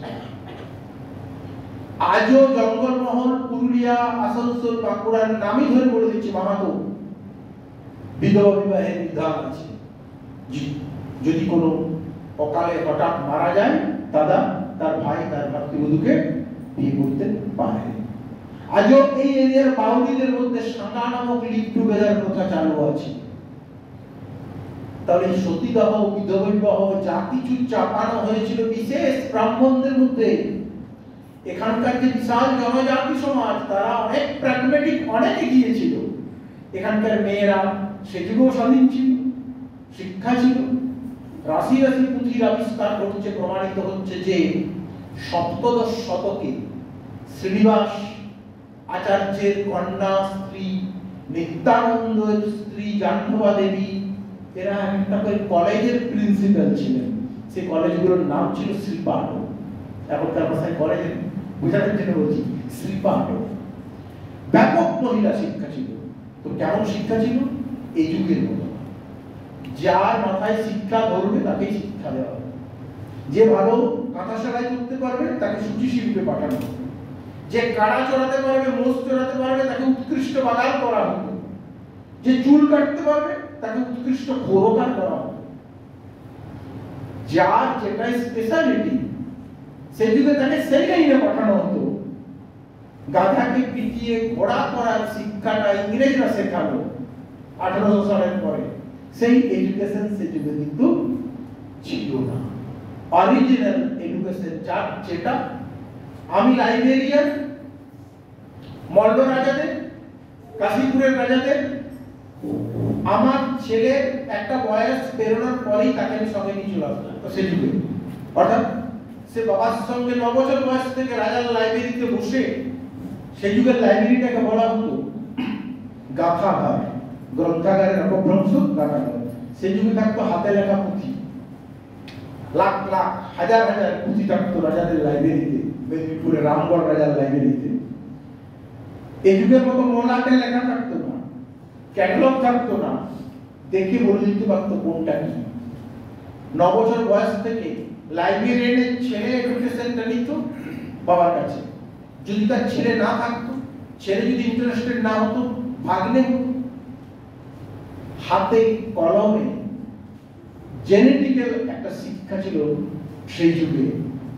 আজও জঙ্গলমহল, পুরুলিয়া, আসানসোল, বাঁকুড়ার নামই ধরে বলে দিচ্ছি, মাহাতো বিধবা বিবাহের বিধান আছে। যদি কোনো অকালে হঠাৎ মারা যায়, দাদা তার ভাই তার ভাতৃবধূকে বিয়ে করতে পারে। আজও এই এরিয়ার বাউলিদের মধ্যে সাঙ্গা নামক লিভ টুগেদার প্রথা চালু আছে। তাহলে সতীদাহ, বিধবা বিবাহ যা কিছু চাপানো হয়েছিল বিশেষ ব্রাহ্মণদের মধ্যে, এখানকার যে বিশাল জনজাতি সমাজ তারা অনেক প্র্যাগম্যাটিক, অনেক এগিয়ে ছিল। এখানকার মেয়েরা সে যুগেও স্বাধীন ছিল, শিক্ষা ছিল। রাশি রাশি পুঁথির আবিষ্কার ঘটছে, প্রমাণিত হচ্ছে যে সপ্তদশ শতকে শ্রীনিবাস আচার্যের কন্যা স্ত্রী, নিত্যানন্দের স্ত্রী জাহ্নবা দেবী, এরা একটা করে কলেজের প্রিন্সিপাল ছিলেন। সেই কলেজগুলোর নাম ছিল শ্রীপাঠ। এখনকার ভাষায় কলেজ বোঝানোর জন্য বলছি, শ্রীপাঠ। ব্যাপক মহিলা শিক্ষা ছিল। তো কেমন শিক্ষা ছিল? এই যুগের মতো, যার মাথায় শিক্ষা ধরবে তাকে শিক্ষা দেওয়া হবে। যে ভালো কাঁথা সেলাই করতে পারবে তাকে সূচি শিল্পে পাঠানো হবে। যে কাড়া চড়াতে পারবে, মোষ চড়াতে পারবে তাকে উৎকৃষ্ট বাগাল করা হবে। যে চুল কাটতে পারবে তাকে উৎকৃষ্ট খোরকার করা হবে। যার যেটাই স্পেশালিটি, সেই যুগে তাকে সেই লাইনে পাঠানো হতো। গাধাকে পিটিয়ে ঘোড়া করার শিক্ষাটা ইংরেজরা শেখালো 1800 সালের পরে। সেই এডুকেশন সে যুগে কিন্তু ছিল না। অরিজিনাল এডুকেশন যেটা, আমি লাইব্রেরিয়ান, মল্ল রাজাদের, কাশীপুরের রাজাদের, আমার ছেলে একটা বয়স পেরোনোর পরেই তাকে আমি সঙ্গে নিয়ে চলে আসলাম। তো সে যুগে অর্থাৎ সে বাবার সঙ্গে 9 বছর বয়স থেকে রাজার লাইব্রেরিতে বসে, সেই যুগের লাইব্রেরিটাকে বলা হতো গাথাগার, গ্রন্থাগারের অপভ্রংশ গাথাগার। সেই যুগে থাকতো হাতে লেখা পুঁথি, লাখ লাখ হাজার হাজার পুঁথি থাকতো রাজাদের লাইব্রেরিতে, মেদিনীপুরে রামগড় রাজার লাইব্রেরিতে। এই যুগের মতো মলাটে লেখা থাকতো না, ক্যাটালগ থাকতো না, দেখে বলে দিতে পারতো কোনটা কি। 9 বছর বয়স থেকে লাইব্রেরিয়ানের ছেলে এডুকেশনটা নিত বাবার কাছে। যদি তার ছেলে না থাকতো, ছেলে যদি ইন্টারেস্টেড না হতো, ভাগ্নে হাতে কলমে জেনেটিক্যাল একটা শিক্ষা ছিল সেই যুগে।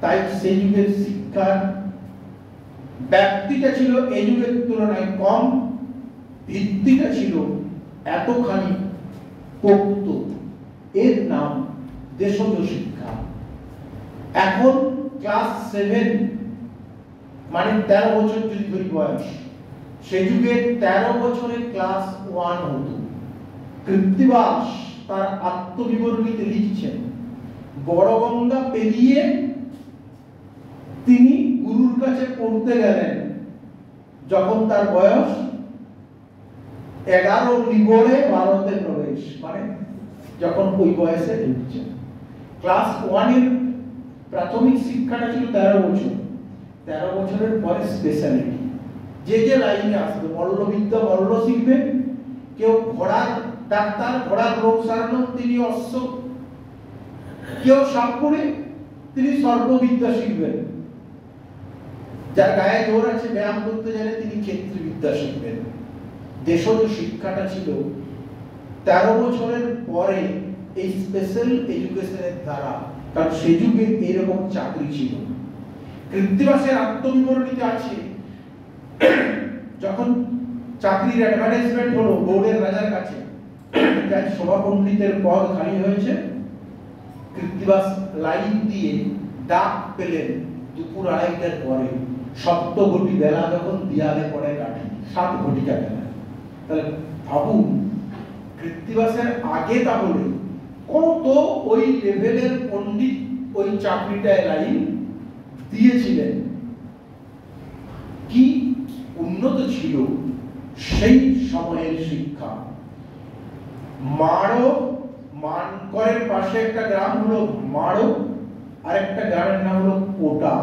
তাই সেই যুগের শিক্ষার ব্যাপ্তিটা ছিল এই যুগের তুলনায় কম, ভিত্তিটা ছিল এতখানি পোক্ত। এর নাম দেশজ শিক্ষা। এখন ক্লাস 7 মানে 13 বছর যদি ধরি বয়স, সেই যুগে 13 বছরে ক্লাস 1 হতো। কৃত্তিবাস তার আত্মবিবরণীতে লিখছেন, বড় গঙ্গা পেরিয়ে তিনি গুরুর কাছে পড়তে গেলেন যখন তার বয়স 11 নিগড়ে ভারতে প্রবেশ, মানে যখন ওই বয়সে ঢুকছেন। ক্লাস 1 এর প্রাথমিক শিক্ষাটা ছিল 13 বছর। 13 বছরের পরে স্পেশালিটি, যে যে লাইনে আসবে, মল্লবিদ্যা মল্ল শিখবে, কেউ ঘোড়ার ডাক্তার, ঘোড়ার রোগ সারানো তিনি অশ্ব, কেউ সাপ করে তিনি সর্ববিদ্যা শিখবেন, যার গায়ে জোর আছে ব্যায়াম করতে জানে তিনি ক্ষেত্রবিদ্যা শিখবেন। দেশজ শিক্ষাটা ছিল 13 বছরের পরে এই স্পেশাল এডুকেশনের দ্বারা, কারণ সে যুগে এরকম চাকরি ছিল। কৃত্তিবাসের আত্মবিবরণীতে আছে যখন চাকরির অ্যাডভার্টাইজমেন্ট হলো বোর্ডের রাজার কাছে, যার সভা পণ্ডিতের পদ খালি হয়েছে, কৃত্তিবাস লাইন দিয়ে ডাক পেলেন দুপুর 2:30টার পরে, সপ্তঘটি বেলা যখন দিয়ালে পড়ে কাঠি, 7 ঘটিকা বেলা। তাহলে ভাবুন কৃত্তিবাসের আগে তাহলে কত ওই লেভেলের পণ্ডিত ওই চাকরিটায় লাইন দিয়েছিলেন, কি উন্নত ছিল সেই সময়ের শিক্ষা। মাড়ো, মানকরের পাশে একটা গ্রাম হলো মাড়ো, আর একটা গ্রামের নাম হলো কোটা।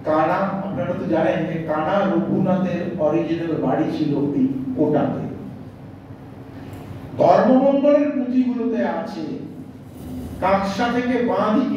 কানা, আপনারা তো জানেন যে কানা রঘুনাথের অরিজিনাল বাড়ি ছিল এই কোটাতে। ধর্মমঙ্গলের পুঁথিগুলোতে আছে কাঁকসা থেকে বাঁ দিকে